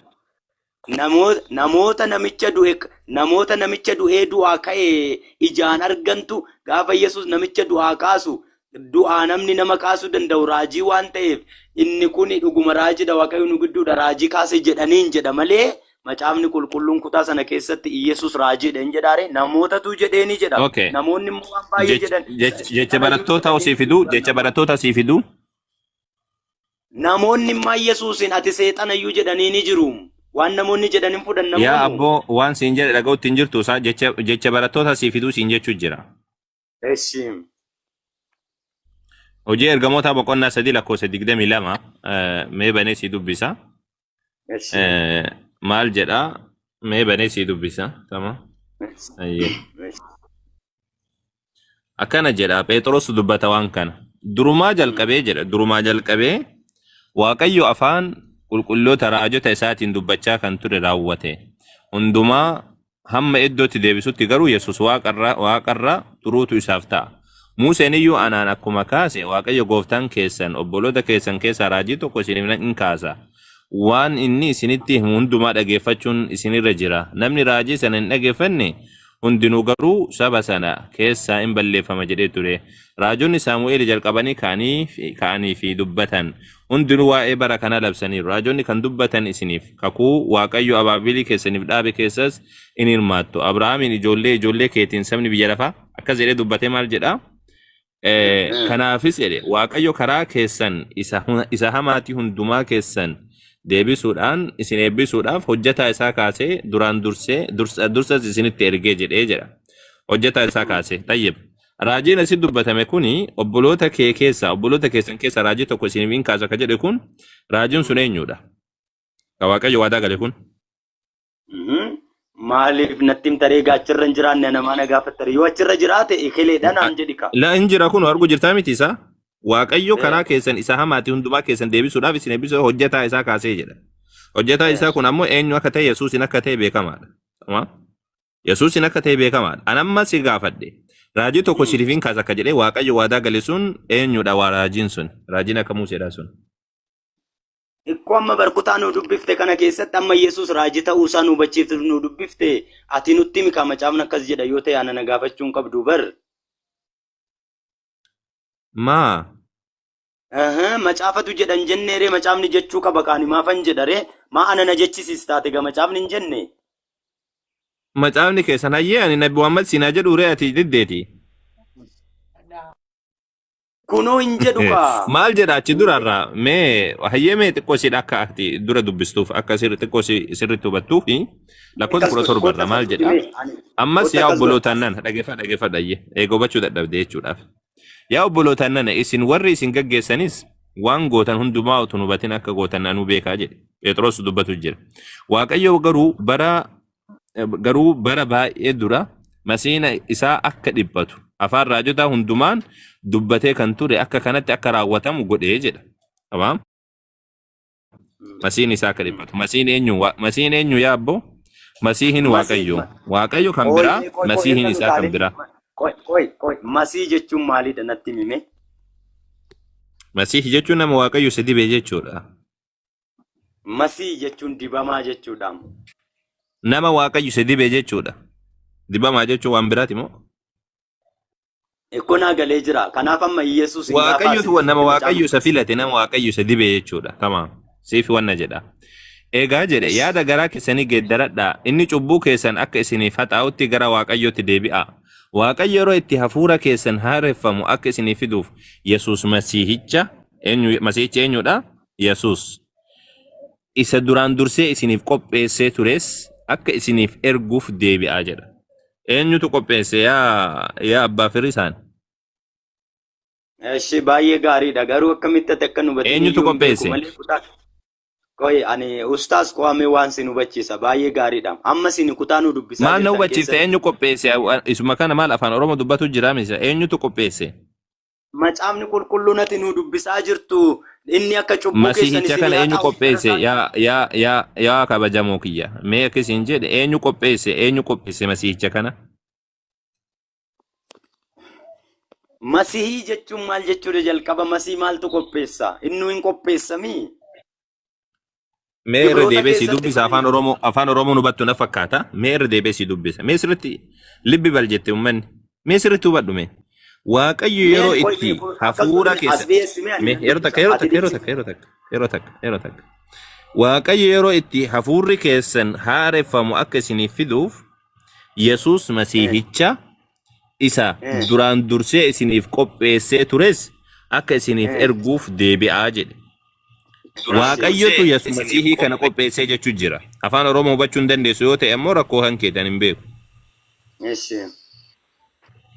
[SPEAKER 4] Namoota namicha du'ee du'aa ka'ee ijaan argantu gaafa Yesuus namicha du'aa kaasu du'aa namni nama kaasuu danda'u raajii waan ta'eef inni kun dhuguma raajiidha waaqayyo nu gidduudha raajii kaase jedhaniin jedha malee macaafni qulqulluun kutaa sana keessatti Yesuus raajiidha hin jedhaare namootatu jedheeni jedha. Namoonni immoo waan baay'ee jedhan.
[SPEAKER 5] Jecha barattoota osii fiduu jecha barattoota osii fiduu.
[SPEAKER 4] Namoonni immoo Yesuusin ati seexana iyyuu jedhanii ni jiru. Waan namoonni jedhaniin fudhannamu.
[SPEAKER 5] Yaa abboo waan siin jedhe dhaga'utti hin jirtu isaa jecha barattoota asii fiduu siin jechuu jira.
[SPEAKER 4] Eessi.
[SPEAKER 5] Hojii ergamoota boqonnaa 3:22 mee banee sii dubbisa. Maal jedhaa mee banee sii dubbisa. Tama. Akkana jedha Phexros dubbata waan kana. Durumaa jalqabee jedha durumaa jalqabee Waaqayyo afaan qulqulloota raajota isaatiin dubbachaa kan ture raawwate. Hundumaa hamma iddootti deebisutti garuu Yesuus waaqarraa turuutu isaaf ta'a. Museen iyyuu anaan akkuma kaase Waaqayyo gooftaan keessan obboloota keessan keessaa raajii tokko isiniif hin kaasa. Waan inni isinitti hundumaa dhageeffachuun isinirra jira. Namni raajii sana hin dhageeffanne hundinuu garuu saba sana keessaa hin balleeffama jedhee ture. Raajonni Saamu'eel jalqabanii ka'anii fi dubbatan. Hundinuu waa'ee bara kana labsaniiru. Raajonni kan dubbatan isiniif kakuu Waaqayyo abaabilii keessaniif dhaabe keessas in hirmaattu. Abrahaamin ijoollee keetiin sabni biyya lafaa akkas jedhee dubbatee maal jedhaa? Kanaafis jedhe Waaqayyo karaa keessan isa hamaatii hundumaa keessan deebisuudhaan isin eebbisuudhaaf hojjetaa isaa kaasee duraan dursas isinitti ergee jedhee jedha. Hojjetaa isaa kaasee tayyib. Raajiin asitti dubbatame kuni obboloota keessan keessa raajii tokko isiniif hin kaasa ka jedhe kun raajiin sun eenyudha? Ka Waaqayyo waadaa gale kun?
[SPEAKER 4] Maaliif natti himtaree gaachirra hin jiraanne namaa na gaafattare yoo achirra jiraate ekeeleedhaan aan jedhi ka.
[SPEAKER 5] La hin jira kun arguu jirtaa miti isaa? Waaqayyo karaa keessan isa hamaatii hundumaa keessan deebisuudhaaf isin eebbisuu hojjetaa isaa kaasee jedha. Hojjetaa isaa kun ammoo eenyu akka ta'e Yesuusin akka ta'e beekamaadha. Yesuusin akka ta'e beekamaadha. Anamma si gaafadhe. Raajii tokko isiniif hin kaasa akka jedhee Waaqayyo waadaa gale sun eenyudha waa raajiin sun? Raajiin akka Museedha sun.
[SPEAKER 4] Ikkoo amma barkutaa nu dubbifte kana keessatti amma Yesuus raajii ta'uusaa nu hubachiifte nu dubbifte ati nutti himi macaafni akkas jedha yoo ta'e ana na gaafachuun qabdu bar.
[SPEAKER 5] Maa?
[SPEAKER 4] Macaafatu jedhan jenneeree macaafni jechuu qaba qaani maafan jedharee maa ana na jechisiis taate ga macaafni hin jenne.
[SPEAKER 5] Macaafni keessan hayyee ani Nabi Muhammad siinaa jedhu ree ati diddeeti.
[SPEAKER 4] Kunoo hin jedhu kaa.
[SPEAKER 5] Maal jedha achi durarraa mee hayyee mee xiqqoo siidha akka ati dura dubbistuuf akka xiqqoo sirriitti hubattuu fi lakkoofsa 17 irraa maal jedha. Ammas yaa obbolootaan nan dhageeffadha hayyee hubachuu dadhabde jechuudhaaf. Yaa obbolootaan nan isin warri isin gaggeessanis waan gootan hundumaa utuu hubatin akka gootan anuu beekaa jedhe. Phexros dubbatu jira. Waaqayyo garuu bara baay'ee dura masiina isaa akka dhiphatu afaan raajotaa hundumaan dubbatee kan ture akka kanatti akka raawwatamu godhee jedha. Tamam? Masiin isaa akka dhiphatu. Masiin eenyu yaa abboo? Masiihin Waaqayyo. Waaqayyo kan biraa, masiihin isaa kan biraa.
[SPEAKER 4] Masii jechuun maalidha natti himi?
[SPEAKER 5] Masii jechuun nama Waaqayyo isa dibe jechuudha.
[SPEAKER 4] Masii jechuun dibamaa jechuudha.
[SPEAKER 5] Nama Waaqayyo isa dibe jechuudha. Dibamaa jechuun waan biraati moo?
[SPEAKER 4] Ekkonaa galee jira. Kanaaf amma Yesuus hin
[SPEAKER 5] Waaqayyotu nama Waaqayyo isa filate nama Waaqayyo isa dibe jechuudha. Tamaam. Siif wanna jedha. Egaa jedhe yaada garaa keessanii geeddaradhaa inni cubbuu keessan akka isiniif haxaa'utti gara Waaqayyootti deebi'a. Waaqayyo yeroo itti hafuura keessan haareffamu akka isiniif fiduuf Yesuus Masiihicha eenyudha? Yesuus. Isa duraan dursee isiniif qopheessee tures akka isiniif erguuf deebi'aa jedha. Eenyutu qopheesse yaa abbaa firisaan?
[SPEAKER 4] Eshi baay'ee gaariidha. Garuu akkamitti akka nu hubatin
[SPEAKER 5] Eenyutu qopheesse?
[SPEAKER 4] Koy ani ustaas qo'amee waan sin hubachiisa. Baay'ee gaariidha. Amma sin kutaa nu dubbisaa
[SPEAKER 5] Maal na hubachiifte eenyu qopheesse? Isuma kana maal afaan Oromoo dubbatu jira misa? Eenyutu qopheesse?
[SPEAKER 4] Macaafni qulqulluun ati nu dubbisaa jirtu inni akka cubbuu keessan
[SPEAKER 5] Masiihicha kana eenyu qopheesse? Yaa kabajamoo kiyya. Mee akkasiin jedhe eenyu qopheesse Masiihicha kana?
[SPEAKER 4] Masihii jechuun maal jechuudha jalqaba masii maaltu qopheessa? Inni hin qopheessamii?
[SPEAKER 5] Mee irra deebisii dubbisa afaan Oromoo hubattu na fakkaata. Mee irra deebisii dubbisa. Mee sirriitti libbi bal jette uummanni. Mee sirriitti hubadhu mee. Waaqayyo yeroo itti hafuura keessa yeroo takka. Waaqayyo yeroo itti hafuurri keessan haareffamu akka isiniif fiduuf Yesuus Masiihicha isa duraan dursee isiniif qopheessee tures akka isiniif erguuf deebi'aa jedhe. Waaqayyotu Yesuus Masiihii kana qopheessee jechuu jira. Afaan Oromoo hubachuu hin dandeessu yoo ta'e ammoo rakkoo hankeetan hin beeku.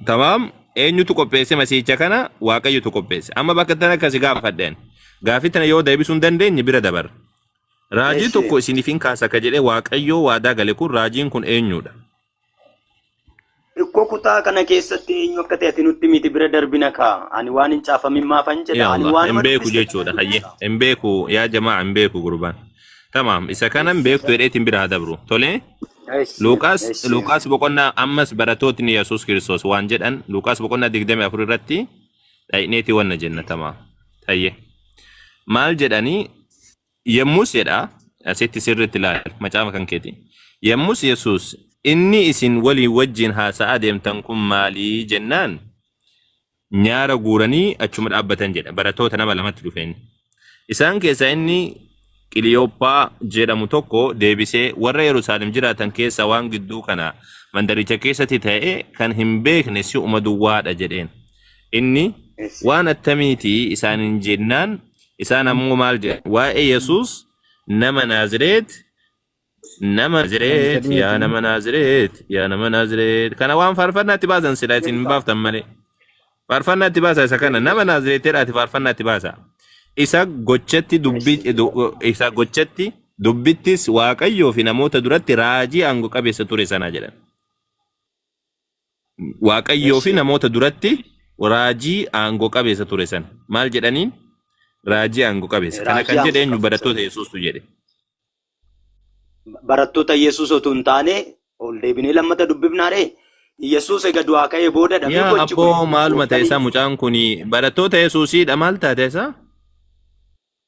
[SPEAKER 5] Tamaam. Eenyutu qopheesse Masiihicha kana? Waaqayyotu qopheesse. Amma bakka tana akkasi gaafadhaan. Gaafii tana yoo deebisuu hin dandeenye bira dabar. Raajii tokko isiniif hin kaasa ka jedhee Waaqayyoo waadaa gale kun raajiin kun eenyudha?
[SPEAKER 4] Ikkoo kutaa kana keessatti eenyu akka ta'e ati nutti miti bira darbina kaa. Ani waan hin caafamin maafan jedha. Ani waan
[SPEAKER 5] hin beeku jechuudha. Hayyee hin beeku yaa jamaa hin beeku gurbaan. Tamaam isa kana hin beektu jedheetiin bira dabru. Tolee? Luqaas boqonnaa ammas baratootni Yesuus Kiristoos waan jedhan Luqaas boqonnaa 24 irratti dhayneeti wanna jenna tamaa. Hayyee. Maal jedhanii yemmus jedha asitti sirriitti ilaali macaafa kan keeti. Yemmus Yesuus inni isin walii wajjin haasa'aa deemtan kun maalii jennaan nyaara guuranii achuma dhaabbatan jedha. Baratoota nama lamatti dhufeen. Isaan keessaa inni Qiliyooppaa jedhamu tokko deebisee warra Yerusaalem jiraatan keessa waan gidduu kana mandaricha keessatti ta'e kan hin beekne si uma duwwaadha jedheen. Inni waan attamiitii isaanin jennaan isaan ammoo maal jedhe waa'ee Yesuus nama Naazreet yaa nama Naazreet kana waan faarfannaatti baasan sila isin hin baaftan malee. Faarfannaatti baasa isa kana nama Naazreetedhaati faarfannaatti baasa. Isa gochatti dubbittis Waaqayyoo fi namoota duratti raajii aangoo qabeessa ture sana jedhan. Waaqayyoo fi namoota duratti raajii aangoo qabeessa ture sana. Maal jedhaniin? Raajii aangoo qabeessa. Kana kan jedhe eenyu barattoota Yesuustu jedhe.
[SPEAKER 4] Barattoota Yesuus otoo hin taane ol deebinee lammata dubbifnaadhe. Yesuus egaa du'aa ka'ee booda dhabee
[SPEAKER 5] gochi. Yaa abboo maaluma ta'esaa mucaan kuni barattoota Yesuusiidha maal taatesaa?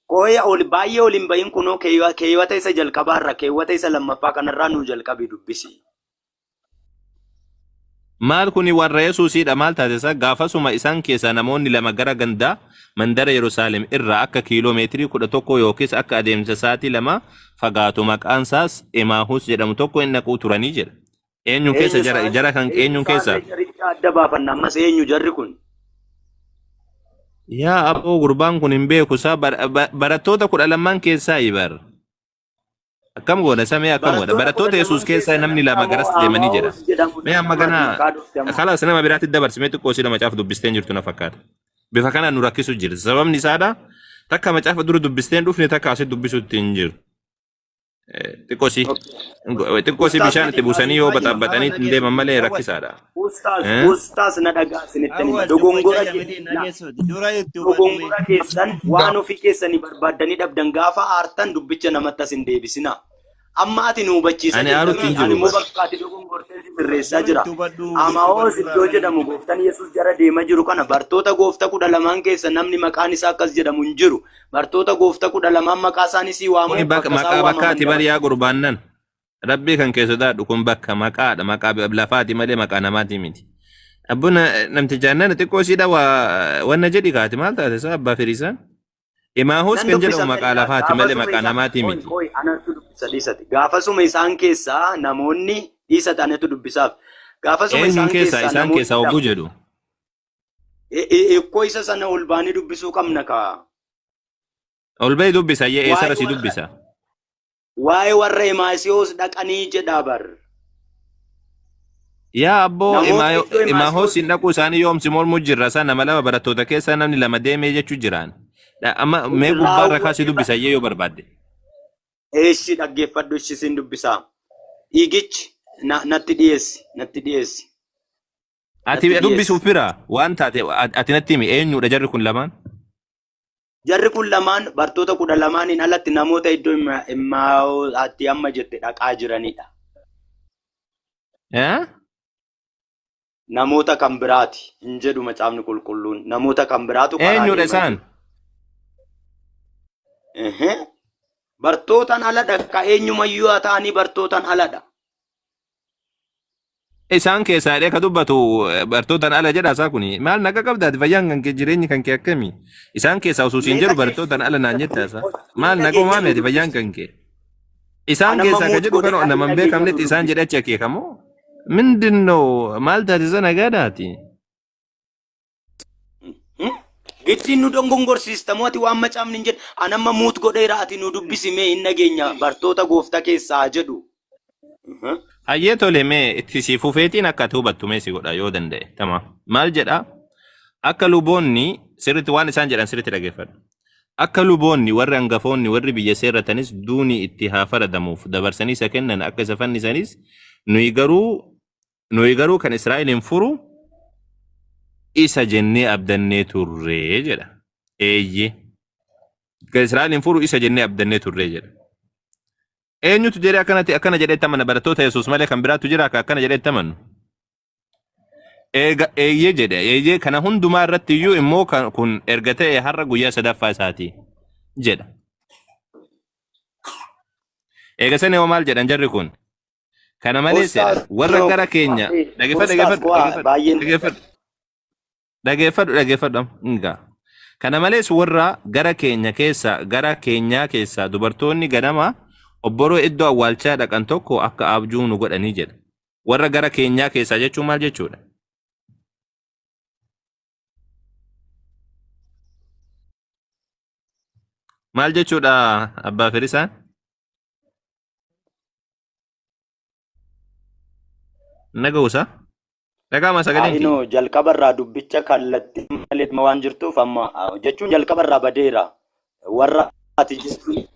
[SPEAKER 4] Koya baay'ee ol hin bahin kunoo keewwata isa jalqabaarra keewwata isa lammaffaa kanarraa nu jalqabii dubbisi.
[SPEAKER 5] Maal kuni warra Yesuusiidha maal taatesa gaafasuma isaan keessaa namoonni lama gara gandaa mandara Yerusaalem irraa akka kiiloomeetirii 11 yookiis akka adeemsa sa'aatii 2 fagaatu maqaan isaas Emaahus jedhamu tokko hin naquu turanii jedha. Eenyuun keessa jara kan eenyuun keessa?
[SPEAKER 4] Adda baafanna ammas eenyu jarri kun?
[SPEAKER 5] Yaa abboo gurbaan kun hin beeku isaa barattoota 12 keessaa ibar. Akkam goona samee akkam goona barattoota Yesuus keessaa namni lama garas deemanii jedha. Mee amma kana khalas nama biraatti dabarsimee xiqqoo si lama caafa dubbisteen jirtu na fakkaata. Bifa kana nu rakkisu jira. Sababni isaadha takka macaafa dura dubbisteen dhufne takka asii dubbisuutti hin jiru. Xiqqoo si bishaan itti buusanii yoo baxabbatanii ittiin deeman malee rakkisaadha.
[SPEAKER 4] Ustaas na dhagaa isinitti hima. Dogongora keessan waan ofii keessanii barbaaddanii dhabdan gaafa aartan dubbicha namatti as hin deebisina. Amma ati nu hubachiisa jirtanii ani immoo bakka ati dogongortee si sirreessaa jira. Amaa'oos iddoo jedhamu gooftaan Yesuus jara deemaa jiru kana bartoota gooftaa 12 keessa namni maqaan isaa akkas jedhamu hin jiru. Bartoota gooftaa 12 maqaa isaanii si waamu.
[SPEAKER 5] Maqaa bakkaati bariyaa gurbaannan. Rabbii kan kee sodaadhu kun bakka maqaadha. Maqaa lafaati malee maqaa namaati miti. Abbuna namticha aannan xiqqoo siidha wanna jedhi kaati maal taate isaa abbaa firiisaan? Imaahus kan jedhamu maqaa lafaati malee maqaa namaati miti.
[SPEAKER 4] Anatu dubbisa dhiisati. Gaafasuma isaan keessaa namoonni dhiisati anatu dubbisaaf. Gaafasuma
[SPEAKER 5] Eenyuun isaan keessaa hogguu jedhu.
[SPEAKER 4] Ekkoo isa sana ol baanii dubbisuu qabna kaa.
[SPEAKER 5] Ol bahii dubbisa yee eessarra si dubbisa.
[SPEAKER 4] Waa'ee warra Imaasiyoos dhaqanii jedhaa bar.
[SPEAKER 5] Yaa abboo
[SPEAKER 4] Namoota iddoo
[SPEAKER 5] Imaahos hin dhaquu isaanii yoomsi mormuu jirra sana nama lama barattoota keessaa namni lama deemee jechuu jiraan. Amma mee gubbaarra kaasii dubbisa yee yoo barbaadde.
[SPEAKER 4] Eeshi dhaggeeffadhu ishisiin dubbisaa. Dhiigichi natti dhiyeessi.
[SPEAKER 5] Ati dubbisuuf bira waan taate ati natti himi eenyudha jarri kun lamaan?
[SPEAKER 4] Jarri kun lamaan bartoota 12 alatti namoota iddoo Imaasiyoos amma jette dhaqaa jiranidha. Namoota kan biraati hin jedhu macaafni qulqulluun. Namoota kan biraatu
[SPEAKER 5] Eenyudha isaan?
[SPEAKER 4] Bartootaan aladha. Ka eenyumayyuu haa ta'anii bartootaan aladha.
[SPEAKER 5] Isaan keessaa ka dubbatu bartootaan ala jedha isaa kuni maal naqa qabdaati fayyaan kan kee jireenyi kan kee akkami isaan keessaa osoo siin jedhu bartootaan ala naan jetta isaa maal naqa uumameeti fayyaan kan kee isaan keessaa ka jedhu kan naman beekamnetti isaan jedhe achi akeekamoo mindinoo maal taate sana gaadhaati.
[SPEAKER 4] Gittiin nu dongongorsiistamoo ati waan macaafni hin jedhe anamma muut godheera ati nu dubbisimee hin nageenya bartoota gooftaa keessaa jedhu.
[SPEAKER 5] Hayyee tole mee itti si fufeetiin akka ati hubattu mee si godha yoo danda'e tama maal jedha akka luboonni sirritti waan isaan jedhan sirritti dhageeffadhu akka luboonni warri hangafoonni warri biyya seerratanis duunii itti haa faradamuuf dabarsanii isa kennan akka isa fannisanis nuyi garuu kan Israa'eliin furu isa jennee abdannee turree jedha eeyyee kan Israa'eliin furu isa jennee abdannee turree jedha. Eenyutu jedhee akkana jedhetti amanu barattoota Yesuus malee kan biraatu jira akka akkana jedhetti amanu. Eeyyee jedhe eeyyee kana hundumaa irratti iyyuu immoo kun erga ta'e har'a guyyaa sadaffaa isaati jedha. Eega sani hoo maal jedhan jarri kun? Kana malees warra gara keenya dhageeffadhu hingaa. Kana malees warra gara keenyaa keessaa dubartoonni ganama obboroo iddoo awwaalchaa dhaqan tokko akka abjuu nu godhanii jedha. Warra gara keenyaa keessaa jechuun maal jechuudha? Maal jechuudha abbaa Firisaan? Nagausa? Dhagaama sagaleen
[SPEAKER 4] Ino jalqabarraa dubbicha kallattii malee waan jirtuuf amma jechuun jalqabarraa badeera. Warra ati jechuun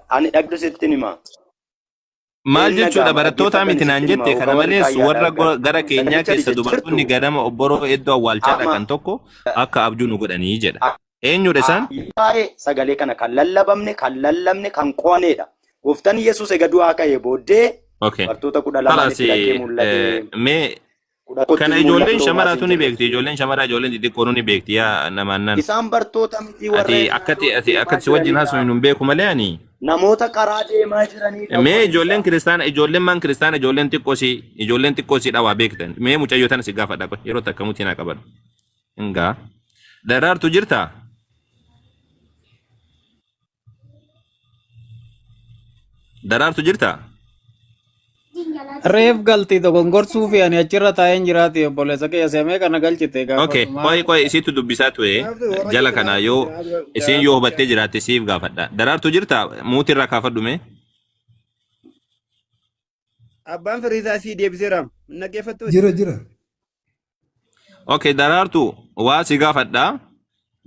[SPEAKER 4] ani dhagdu sittin hima.
[SPEAKER 5] Maal jechuudha barattoota miti naan jette kana malees warra gara keenyaa keessa dubartoonni ganama obboroo iddoo awwaalchaa dhaqan tokko akka abjuu nu godhanii jedha. Eenyudha isaan?
[SPEAKER 4] Sagalee kana kan lallabamne kan lallabne kan qoonedha. Gooftaan Yesuus egaa du'aa ka'ee booddee bartoota 12 itti mul'ate.
[SPEAKER 5] Kana ijoolleen shamaraatu ni beekti ijoolleen shamaraa ijoolleen xixiqqoo ni beekti yaa namaan
[SPEAKER 4] isaan bartoota miti warra
[SPEAKER 5] akkati wajjin haasofnu hin beeku malee ani
[SPEAKER 4] namoota karaa deemaa jiranii
[SPEAKER 5] mee ijoolleen kiristaana ijoolleen man kiristaana ijoolleen xiqqoosii dhawaa beektan mee mucayyoo tana si gaafadha yeroo takka mutii naa qabadhu hingaa daraartu jirta daraartu jirta
[SPEAKER 6] Reef galti dogongorsuu fi ani achirra taa'een jiraati obboleessa kiyya seemee kana galchite gaafa.
[SPEAKER 5] Okay, qoy isitu dubbisaa ture jala kana yoo isin yoo hubattee jiraatte siif gaafadha. Daraartu jirta muutii irraa kaafadhu mee?
[SPEAKER 7] Abbaan Firiisaa si deebiseera. Naggeeffattu.
[SPEAKER 8] Jira.
[SPEAKER 5] Okay, daraartu waa si gaafadha.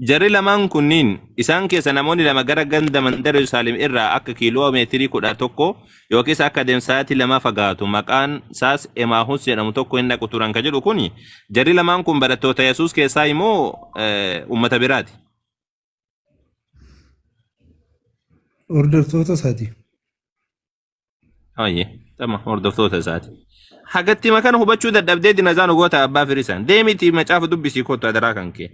[SPEAKER 5] Jarri lamaan kunniin isaan keessa namoonni lama gara ganda mandara Yerusaalem irraa akka kiiloomeetirii 11 yookiis akka deemsaatti lama fagaatu maqaan isaas Emaahus jedhamu tokko hin dhaqu turan ka jedhu kuni jarri lamaan kun barattoota Yesuus keessaa immoo uummata biraati.
[SPEAKER 8] Hordoftoota isaati.
[SPEAKER 5] Hayyee, tamma hordoftoota isaati. Hagatti makana hubachuu dadhabdee dinazaan goota abbaa Firisaan deemiti macaafa dubbisii kottu adaraa kan kee.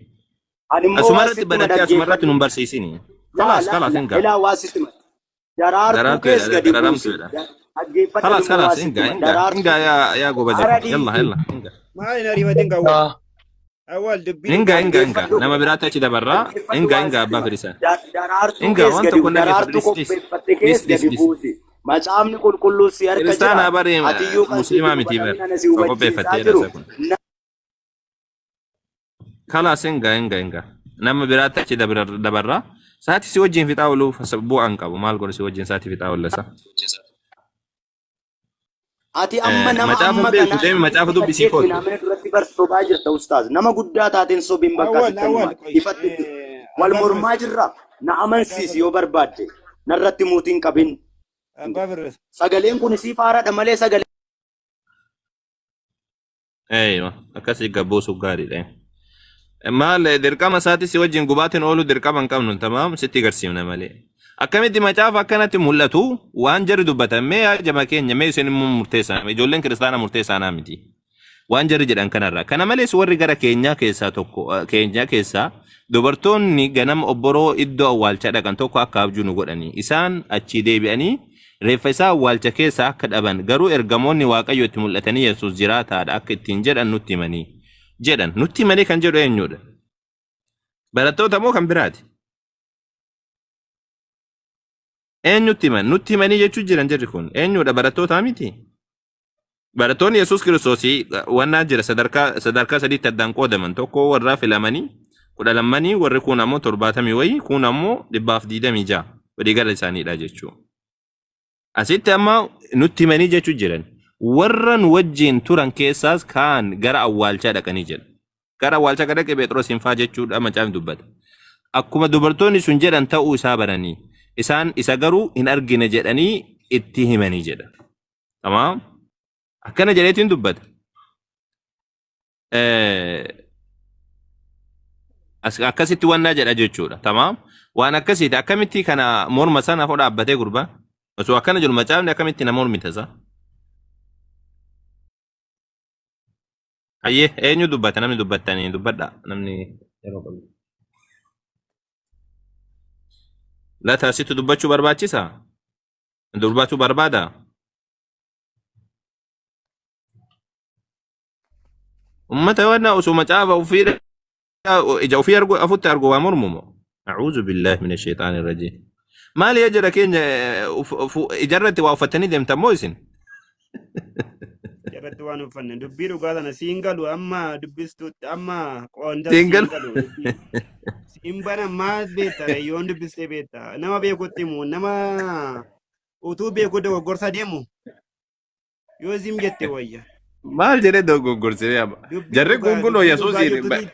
[SPEAKER 5] Asumarratti badattee asumarratti nun barsiisini. Kalaas hingaa.
[SPEAKER 4] Ilaa waasitti daraartuu keessa gadi buusi. dhaggeeffadha
[SPEAKER 5] خلاص
[SPEAKER 4] dhimma
[SPEAKER 5] خلاص
[SPEAKER 4] waasitti
[SPEAKER 5] انقى
[SPEAKER 4] hima.
[SPEAKER 5] انقى
[SPEAKER 4] Daraartuu
[SPEAKER 5] انقى يا قوبة
[SPEAKER 4] hara
[SPEAKER 5] جبل يلا
[SPEAKER 4] dhiisi.
[SPEAKER 5] يلا انقى
[SPEAKER 7] Maal hin ariifatin qawwee? Awwal dubbii
[SPEAKER 5] انقى انقى انقى
[SPEAKER 4] Dhaggeeffadhu.
[SPEAKER 5] نما برات اجي دبرا
[SPEAKER 4] Dhaggeeffadhu
[SPEAKER 5] انقى
[SPEAKER 4] waan
[SPEAKER 5] انقى
[SPEAKER 4] sitti
[SPEAKER 5] ابا
[SPEAKER 4] hima.
[SPEAKER 5] فريسان
[SPEAKER 4] Daraartuu
[SPEAKER 5] انقى
[SPEAKER 4] kees
[SPEAKER 5] وانت
[SPEAKER 4] gadi
[SPEAKER 5] كنا
[SPEAKER 4] daraartuu
[SPEAKER 5] ديس ديس
[SPEAKER 4] qopheeffatte kees
[SPEAKER 5] ديس
[SPEAKER 4] gadi
[SPEAKER 5] ديس
[SPEAKER 4] buusi. Macaafni qulqulluun si harka
[SPEAKER 5] كريستانا
[SPEAKER 4] jira.
[SPEAKER 5] بري
[SPEAKER 4] Atiyyuu kan si
[SPEAKER 5] مسلمة
[SPEAKER 4] jiru
[SPEAKER 5] متيبر
[SPEAKER 4] badhaadhina si
[SPEAKER 5] فقوبة
[SPEAKER 4] hubachiisaa
[SPEAKER 5] فتيرة
[SPEAKER 4] jiru.
[SPEAKER 5] سكون خلاص انقى انقى انقى نما برات اجي دبرا ساعتي سوجين في طاولو فسبو انقى وما القول سوجين ساعتي في طاولو لسا
[SPEAKER 4] Ati amma nama
[SPEAKER 5] macaafa
[SPEAKER 4] amma
[SPEAKER 5] beeku
[SPEAKER 4] kana
[SPEAKER 5] deemi macaafa dubbisii
[SPEAKER 4] saddeet
[SPEAKER 5] kootu
[SPEAKER 4] minaamina duratti barsiisaa jirta ustaaz. Nama guddaa taateen sobiin bakka
[SPEAKER 7] Awwal
[SPEAKER 4] asitti hima.
[SPEAKER 7] qoy.
[SPEAKER 4] Ifatti wal mormaa jirra. Na amansiisi yoo barbaadde. Narratti mootiin qabin.
[SPEAKER 7] Abbaa Firdaus.
[SPEAKER 4] Sagaleen kun siif haaraadha malee sagalee.
[SPEAKER 5] ايوه اكاسي قبوسو غاري ده مال درقما ساتي سي وجين غباتن اولو درقما قامن تمام ستي غرسيمنا مالي اكمدي مچاف كانت ملتو وان جري دبتم يا جما كينيا مي سن مرتيسا مي جولن كريستانا مرتيسا نامتي وان جري جدان كنرا كان مالي سوري غرا كينيا كيسا توكو كينيا كيسا دوبرتون ني غنم اوبرو ادو اولچا دكان توكو اكابجو نو غداني اسان اچي ديبياني ريفسا والچا كيسا كدبن غرو ارغموني واقيو تملتني يسوس جراتا دا اكتين جدان نوتيماني jedhan nutti malee kan jedhu eenyudha barattoota moo kan biraati eenyutti man nutti manii jechuu jiran jirri kun eenyudha barattoota miti barattoonni yesus kiristoosii wannaa jira sadarkaa sadiitti addaan qoodaman tokko warraa filamanii 12 warri kun ammoo 70 wayii kun ammoo 126 waliigala isaaniidha jechuu asitti amma nutti manii jechuu jiran warran wajjin turan keessaas kaan gara awwaalchaa dhaqanii jedha gara awwaalchaa dhaqe Phexros hinfaa jechuudha macaafni dubbata akkuma dubartoonni sun jedhan ta'uu isaa baranii isaan isa garuu hin argine jedhanii itti himanii jedha tamaam akkana jedheetiin dubbata akkasitti wannaa jedha jechuudha tamaam waan akkasiiti akkamitti kana morma sana fo dhaabbatee gurbaa osoo akkana jiru macaafni akkamitti na mormitasa ayyee eenyu dubbata namni dubbattanii dubbadha namni yeroo qabu laata asitti dubbachuu barbaachisa dubbachuu barbaada ummata wanna osoo macaafa ofii ija ofii afutti argu waa mormumo a'uuzu billahi minash shaitaanir rajiim maali jira keenya ijarratti waa uffatanii deemtan moo isin
[SPEAKER 7] Jarratti waan uffanne dubbii dhugaa sana siin galu amma dubbistuutti amma qoonda
[SPEAKER 5] Siin
[SPEAKER 7] siin
[SPEAKER 5] galu.
[SPEAKER 7] galu. Siin bana maal beekta yoon dubbistee beekta nama beekutti immoo nama utuu beeku dogoggorsa deemu yoo zim jette wayya.
[SPEAKER 5] maal jedhee dogoggorsee amma
[SPEAKER 7] Dubbii
[SPEAKER 5] jarri
[SPEAKER 7] dhugaa-
[SPEAKER 5] kun kunoo
[SPEAKER 7] dubbii
[SPEAKER 5] yesuus
[SPEAKER 7] dhugaa jettutti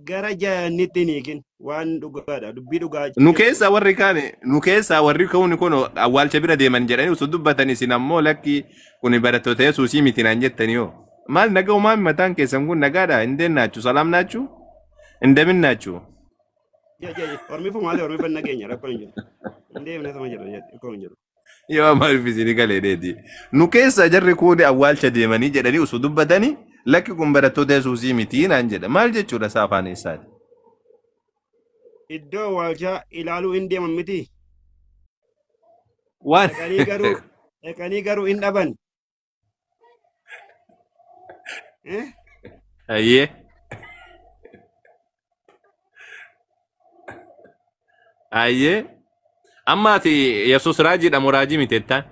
[SPEAKER 7] gara jaannitti hin eegin waan dhugaadha dubbii dhugaa.
[SPEAKER 5] nu keessaa warri kaane nu keessaa warri ka'uun kun awwaalcha bira deeman jedhanii osoo dubbatanii isin ammoo lakki kun barattoota yesuusii miti naan jettanii yoo maal nagaa uumaan mataan keessan kun nagaadha hin deennaachu salaam naachuu hin deemin naachuu
[SPEAKER 7] Ormifu maali ormifu nageenya rakkoon hin jiru. Hin deemne sama jedha rakkoon hin jiru.
[SPEAKER 5] yoo maal fiisini galee deeti nu keessaa jarri kun awwaalcha deemanii jedhanii osoo dubbatanii lakki kun barattoota yesuusii miti naan jedha maal jechuudha isaa afaan eessaati
[SPEAKER 7] Iddoo awwaalchaa ilaaluu hin deeman miti.
[SPEAKER 5] waan
[SPEAKER 7] Dhaqanii garuu hin dhaban.
[SPEAKER 5] ayyee ayyee amma ati yesus raajiidha moo raajii miti jettaan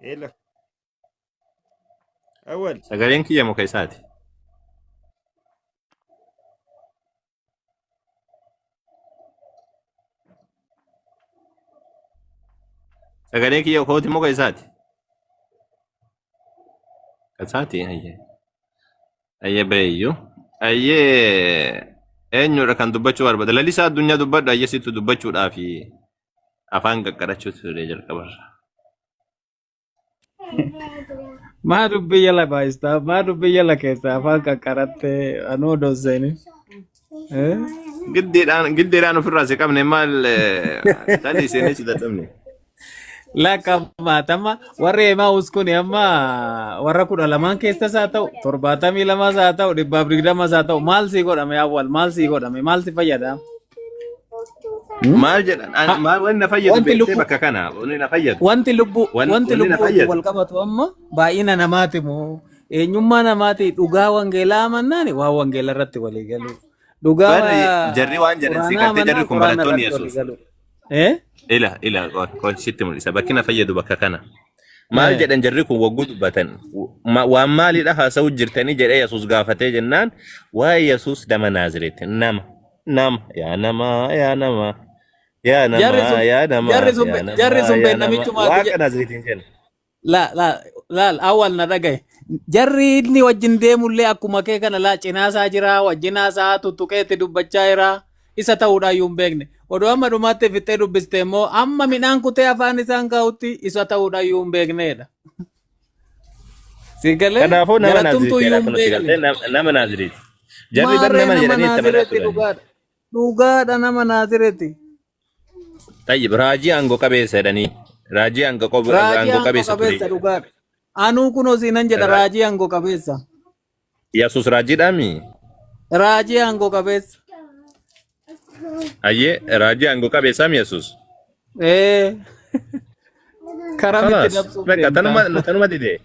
[SPEAKER 7] Eela. Awwal.
[SPEAKER 5] sagaleen kiyya muka isaati sagaleen kiyya kooti muka isaati kasaati ayyee baay'eeyyuu ayyee eenyudha kan dubbachuu barbaada lalisaa addunyaa dubbadhu ayyee sittu dubbachuudhaa fi afaan qaqqarachuutu ture jalqabarra
[SPEAKER 6] Maa dubbii yala baay'istaa maa dubbii yala keessaa afaan qaqqarattee anuu dosseeni.
[SPEAKER 5] giddeedhaan ofirraa si qabne maal tani seenee si dadhabne
[SPEAKER 6] Lakka maatama warri Emaus kun amma warra 12 keessas haa ta'u 72 haa ta'u 120 haa ta'u maal sii godhame awwal maal sii godhame maal si fayyada?
[SPEAKER 5] Maal jedhan maal wanni na fayyadu
[SPEAKER 6] Wanti
[SPEAKER 5] beektee
[SPEAKER 6] lubbu
[SPEAKER 5] bakka kana wanni na fayyadu
[SPEAKER 6] wanti lubbu wanti
[SPEAKER 5] wanni na
[SPEAKER 6] lubbu
[SPEAKER 5] fayyadu
[SPEAKER 6] wal qabatu amma baay'ina namaati moo eenyummaa namaati dhugaa wangeelaa amannaani waa wangeela irratti walii galu. Dhugaa
[SPEAKER 5] barri jarri waan jedhan si
[SPEAKER 6] quraanaa
[SPEAKER 5] galtee jarri
[SPEAKER 6] amannaa
[SPEAKER 5] kun
[SPEAKER 6] quraana
[SPEAKER 5] barattoonni
[SPEAKER 6] irratti walii
[SPEAKER 5] Yesuus.
[SPEAKER 6] galu. Eh?
[SPEAKER 5] Ila sitti mul'isa bakki na fayyadu bakka kana. Maal jedhan jarri kun wagguu dubbatan waan maalidha haasa'u jirtanii jedhee Yesuus gaafatee jennaan waa'ee Yesuus nama Naazreeti nama yaa nama yaa nama yaa
[SPEAKER 6] Jarri
[SPEAKER 5] nama
[SPEAKER 6] sun
[SPEAKER 5] yaa nama
[SPEAKER 6] jarri sun
[SPEAKER 5] yaa nama
[SPEAKER 6] jarri sun
[SPEAKER 5] yaa nama
[SPEAKER 6] namichumaatu
[SPEAKER 5] waaqa Naazreetiin jenna.
[SPEAKER 6] laal awwal na dhagaye. Jarri inni wajjin deemullee akkuma kee kana laa cinaasaa jira wajjinaasaa tuttuqeetti dubbachaa jira isa ta'uudhaayyuu hin beekne. Odoo amma dhumaatti fixee dubbiste immoo amma midhaan kutee afaan isaan kaa'utti isa ta'uudhaayyuu hin beeknedha. Si galee
[SPEAKER 5] Kanaafuu nama
[SPEAKER 6] jaratumtuu
[SPEAKER 5] Naazreeti
[SPEAKER 6] iyyuu hin
[SPEAKER 5] akkanatti galtee
[SPEAKER 6] beekne.
[SPEAKER 5] nama Naazreeti. Jarri bar
[SPEAKER 6] Maarree
[SPEAKER 5] nama
[SPEAKER 6] nama
[SPEAKER 5] jedhanii itti amanaa
[SPEAKER 6] Naazireti
[SPEAKER 5] turan.
[SPEAKER 6] dhugaadha. Dhugaadha nama Naazireti.
[SPEAKER 5] Tayyib raajii aangoo qabeessa jedhanii raajii aangoo
[SPEAKER 6] Raajii aangoo
[SPEAKER 5] qabeessa
[SPEAKER 6] qabeessa
[SPEAKER 5] ture.
[SPEAKER 6] dhugaadha. Anuu kunoo siinan jedha raajii aangoo qabeessa.
[SPEAKER 5] Yesuus raajiidhaami.
[SPEAKER 6] Raajii aangoo qabeessa.
[SPEAKER 5] Ayyee raajii aangoo qabeessaam Yesuus.
[SPEAKER 6] Karamitti
[SPEAKER 5] Kalaas
[SPEAKER 6] dabsuuf
[SPEAKER 5] bakka
[SPEAKER 6] deemtaa?
[SPEAKER 5] tanuma didee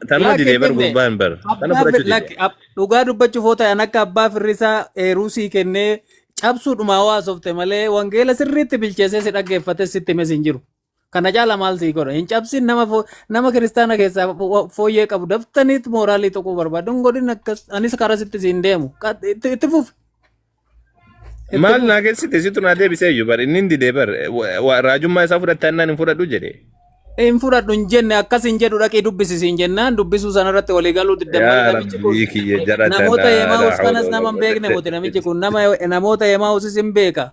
[SPEAKER 5] tanuma
[SPEAKER 6] Lakki
[SPEAKER 5] didee bar
[SPEAKER 6] kenne
[SPEAKER 5] gurbaan bar tana
[SPEAKER 6] abbaa
[SPEAKER 5] fudhachuu
[SPEAKER 6] lakki
[SPEAKER 5] didee.
[SPEAKER 6] dhugaa dubbachuuf yoo ta'an akka abbaa firrisaa eeruu sii kennee cabsuudhuma hawaasofte malee wangeela sirriitti bilcheessee si dhaggeeffate sitti himes hin jiru. Kana caala maal sii godha? Hin cabsin nama kiristaana keessaa fooyyee qabu daftaniit mooraalii tokko barbaadu. Hin godhin akkas anis karaa sitti siin deemu. Itti fufi.
[SPEAKER 5] Maal naa keessatti situ naa deebisee iyyuu bar inni hin didee bar raajummaa isaa fudhattannaan hin fudhadhu jedhee.
[SPEAKER 6] Hin fudhadhu hin jenne akkas hin jedhu dhaqee dubbisi siin jennaan dubbisuu sanarratti walii galuu diddan malee
[SPEAKER 5] Yaa
[SPEAKER 6] namichi kun
[SPEAKER 5] rabbii kiyya jaratan
[SPEAKER 6] namoota Emaa'us
[SPEAKER 5] laa
[SPEAKER 6] kanas
[SPEAKER 5] hawla
[SPEAKER 6] nama
[SPEAKER 5] wala
[SPEAKER 6] hin beekne
[SPEAKER 5] quwwata
[SPEAKER 6] moti
[SPEAKER 5] illa
[SPEAKER 6] namichi
[SPEAKER 5] billah.
[SPEAKER 6] kun namoota Emaa'usis hin beeka.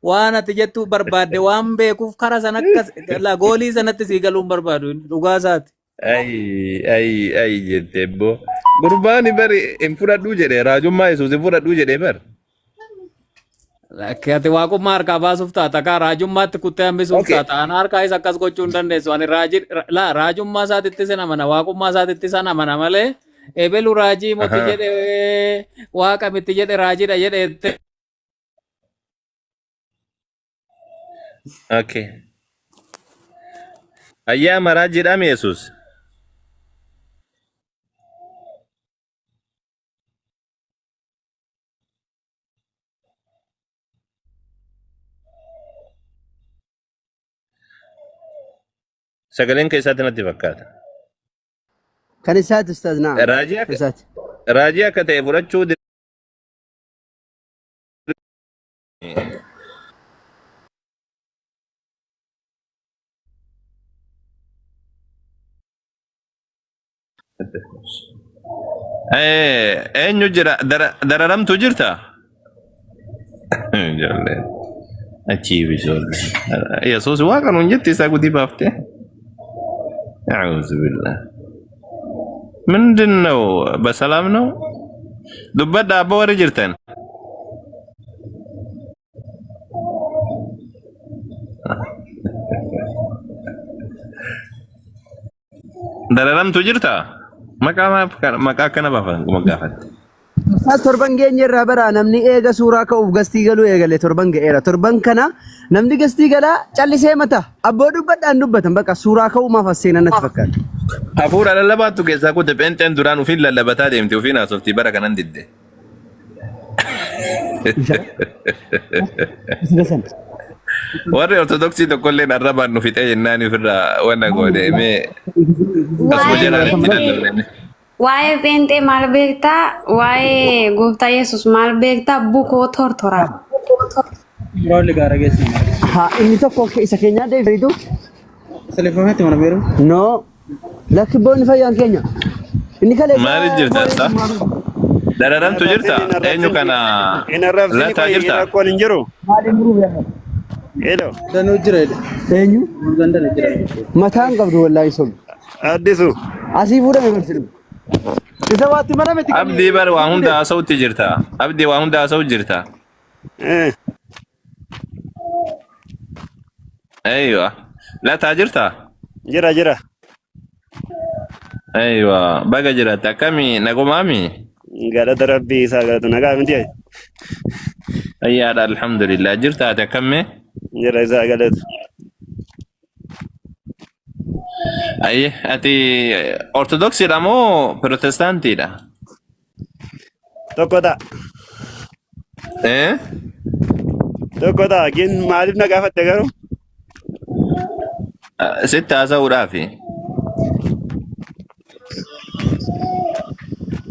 [SPEAKER 6] Waan ati jettuu barbaadde waan beekuuf karaa sana akka goolii sanatti sii galuun barbaadu dhugaa isaati.
[SPEAKER 5] Ay jettee boo gurbaani bari hin fudhadhu jedhee raajummaa Yesuus hin fudhadhu jedhee bar.
[SPEAKER 6] Lakki ati waaqummaa harkaa baasuuf taata kaa raajummaatti kuttee hambisuuf
[SPEAKER 5] Okay.
[SPEAKER 6] taata ana harkaa isa akkas gochuu hin dandeessu ani raajummaa isaatitti sin amana waaqummaa isaatitti san amana malee ebelu raajii moti
[SPEAKER 5] Aha.
[SPEAKER 6] jedhe waaqa miti jedhe raajiidha jedhe
[SPEAKER 5] Okay. Ayyaama raajiidhaam Yesuus. Sagaleen keessaatti natti fakkaata.
[SPEAKER 7] Kan isaati ustaaz naam.
[SPEAKER 5] Raajii
[SPEAKER 7] Kan
[SPEAKER 5] akka
[SPEAKER 7] isaati.
[SPEAKER 5] raajii akka ta'e fudhachuu eenyu jira dararamtu jirta? Ijoollee achiif ijoollee. Yesuus waaqa nuun jetti isaa gudii baaftee. أعوذ بالله من دنو بسلام نو دبت دابا وري جرتن دررم تجرتا مكا كنا بافن مغافت
[SPEAKER 7] Ustaaz torban keenya irraa bara namni eega suuraa ka'uuf gastii galuu eegale torban ga'eera. Torban kana namni gastii galaa callisee mata. Abboo dubbadhaan dubbatan bakka suuraa ka'uumaaf as seenan natti fakkaata.
[SPEAKER 5] hafuura lallabaattu keessaa kutte phenxeen duraan ufiin lallabataa deemte ufiin haasoftii bara kanan didde warri ortodoksii tokkollee arrabaan nu fixee jennaan ofirraa wanna goone mee asuma jalaaletti daldalne.
[SPEAKER 8] Waa'ee pheenxee maal beektaa? Waa'ee gooftaa Yesuus maal beektaa? Bukoo tortora.
[SPEAKER 7] Haa inni tokko isa keenyaa deebiitu.
[SPEAKER 6] Seleeffamatti mana beeru.
[SPEAKER 7] No. Lakkiboonni fayyaan keenya. Inni kalee.
[SPEAKER 5] Maaliif jirta asta? Dararamtu jirta? Eenyu kana lataa jirta?
[SPEAKER 7] Akkoon hin jiru. Maaliin muruu beekaa? Hello.
[SPEAKER 6] Danuu jira.
[SPEAKER 7] Eenyu?
[SPEAKER 6] Gandana jira.
[SPEAKER 7] Mataan qabdu wallaahi sobi. Addisu. Asii fuudhame barsiisu. Isa waatti mana miti.
[SPEAKER 5] Abdii bar waa hunda haasa'utti jirta. Abdii waa hunda haasa'u jirta. Aywa. Lataa jirta?
[SPEAKER 7] Jira jira.
[SPEAKER 5] Aywa. Baga jirata. Akkami nagumaami?
[SPEAKER 7] Galata rabbii isaa galata nagaa miti.
[SPEAKER 5] Ayyaadha alhamdulillah. Jirta ati akkamme?
[SPEAKER 7] Jira isaa galatu.
[SPEAKER 5] Aye, ati ortodoksiidha moo pirootestaantiidha?
[SPEAKER 7] Tokko ta'a.
[SPEAKER 5] Eh?
[SPEAKER 7] Tokko ta'a. Gin maaliif na gaafatte garuu?
[SPEAKER 5] Sitti haasa'uudhaafi.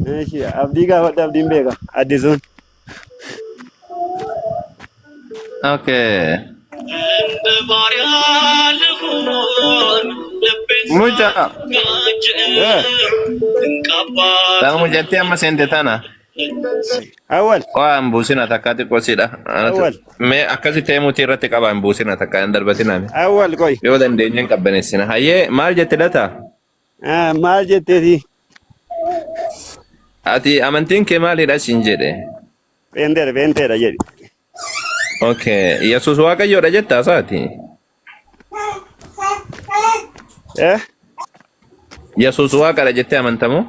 [SPEAKER 7] Eeshi abdii gaafadhe abdiin beeka. Addisuun.
[SPEAKER 5] Okay. Mucha. Tang mujatti amma sente tana.
[SPEAKER 7] Awwal.
[SPEAKER 5] Waan buusina takkaatti qosidha.
[SPEAKER 7] Awwal.
[SPEAKER 5] Mee akkasi ta'e mutii irratti qabaan buusina takka hin darbatiname.
[SPEAKER 7] Awwal qoy.
[SPEAKER 5] Yoo dandeenye hin qabbaneessina. Hayyee maal jette lata?
[SPEAKER 7] Maal jetteeti?
[SPEAKER 5] Ati amantiin kee maalidha siin jedhe?
[SPEAKER 7] Peenteedha jedhi.
[SPEAKER 5] Okay. Yesuus Waaqayyoodha jettaa isaati? Yesuus Waaqadha jettee amantamu?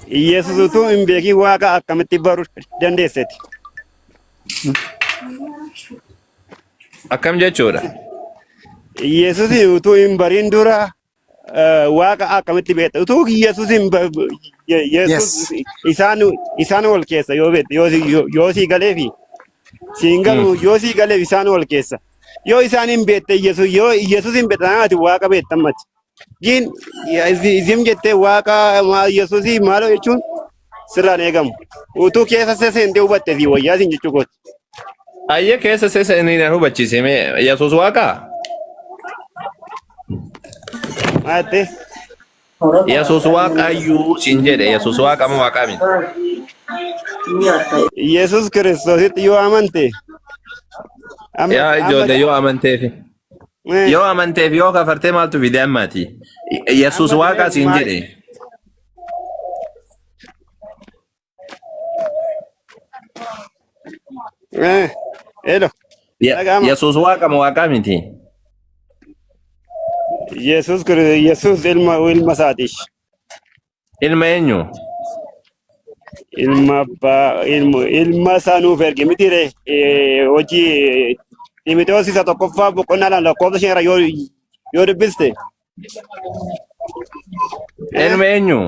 [SPEAKER 7] Yesuus utuu hin beekin Waaqa akkamitti baruu dandeesseeti?
[SPEAKER 5] Akkam jechuudha?
[SPEAKER 7] Yesuus utuu hin bariin dura Waaqa akkamitti beekta? Utuu Yesuus hin Yesuus isaan wal keessa yoo beekte yoo sii galeefi siin galu yoo sii galeef isaan wal keessa. Yoo isaan hin beekte Yesuus hin beektan Waaqa beektammati. Gin izim jettee Waaqa Yesuusii maaloo jechuun sirraan eegamu. Utuu keessa seentee hubattee fi wayyaa siin jechuu kooti.
[SPEAKER 5] Ayyee keessa seesanii na hubachiisime Yesuus Waaqaa?
[SPEAKER 7] Maatte?
[SPEAKER 5] Yesuus Waaqayyuu siin jedhe Yesuus Waaqa moo Waaqaa miti?
[SPEAKER 7] Yesuus Kiristoositti yoo amante.
[SPEAKER 5] Yaa ijoollee yoo amanteefi. Yoo amanteef yoo kafartee maaltu fide ammaati? Yesuus Waaqa siin jedhe.
[SPEAKER 7] Elo.
[SPEAKER 5] Yesuus Waaqa moo Waaqaa miti?
[SPEAKER 7] Yesuus ilma isaatiish.
[SPEAKER 5] Ilma eenyu?
[SPEAKER 7] Ilma isaa nuuf erge miti ree hojii Timoteos isa tokkoffaa boqonnaa lama lakkoofsa shan irra yoo dubbiste.
[SPEAKER 5] Ilma eenyu?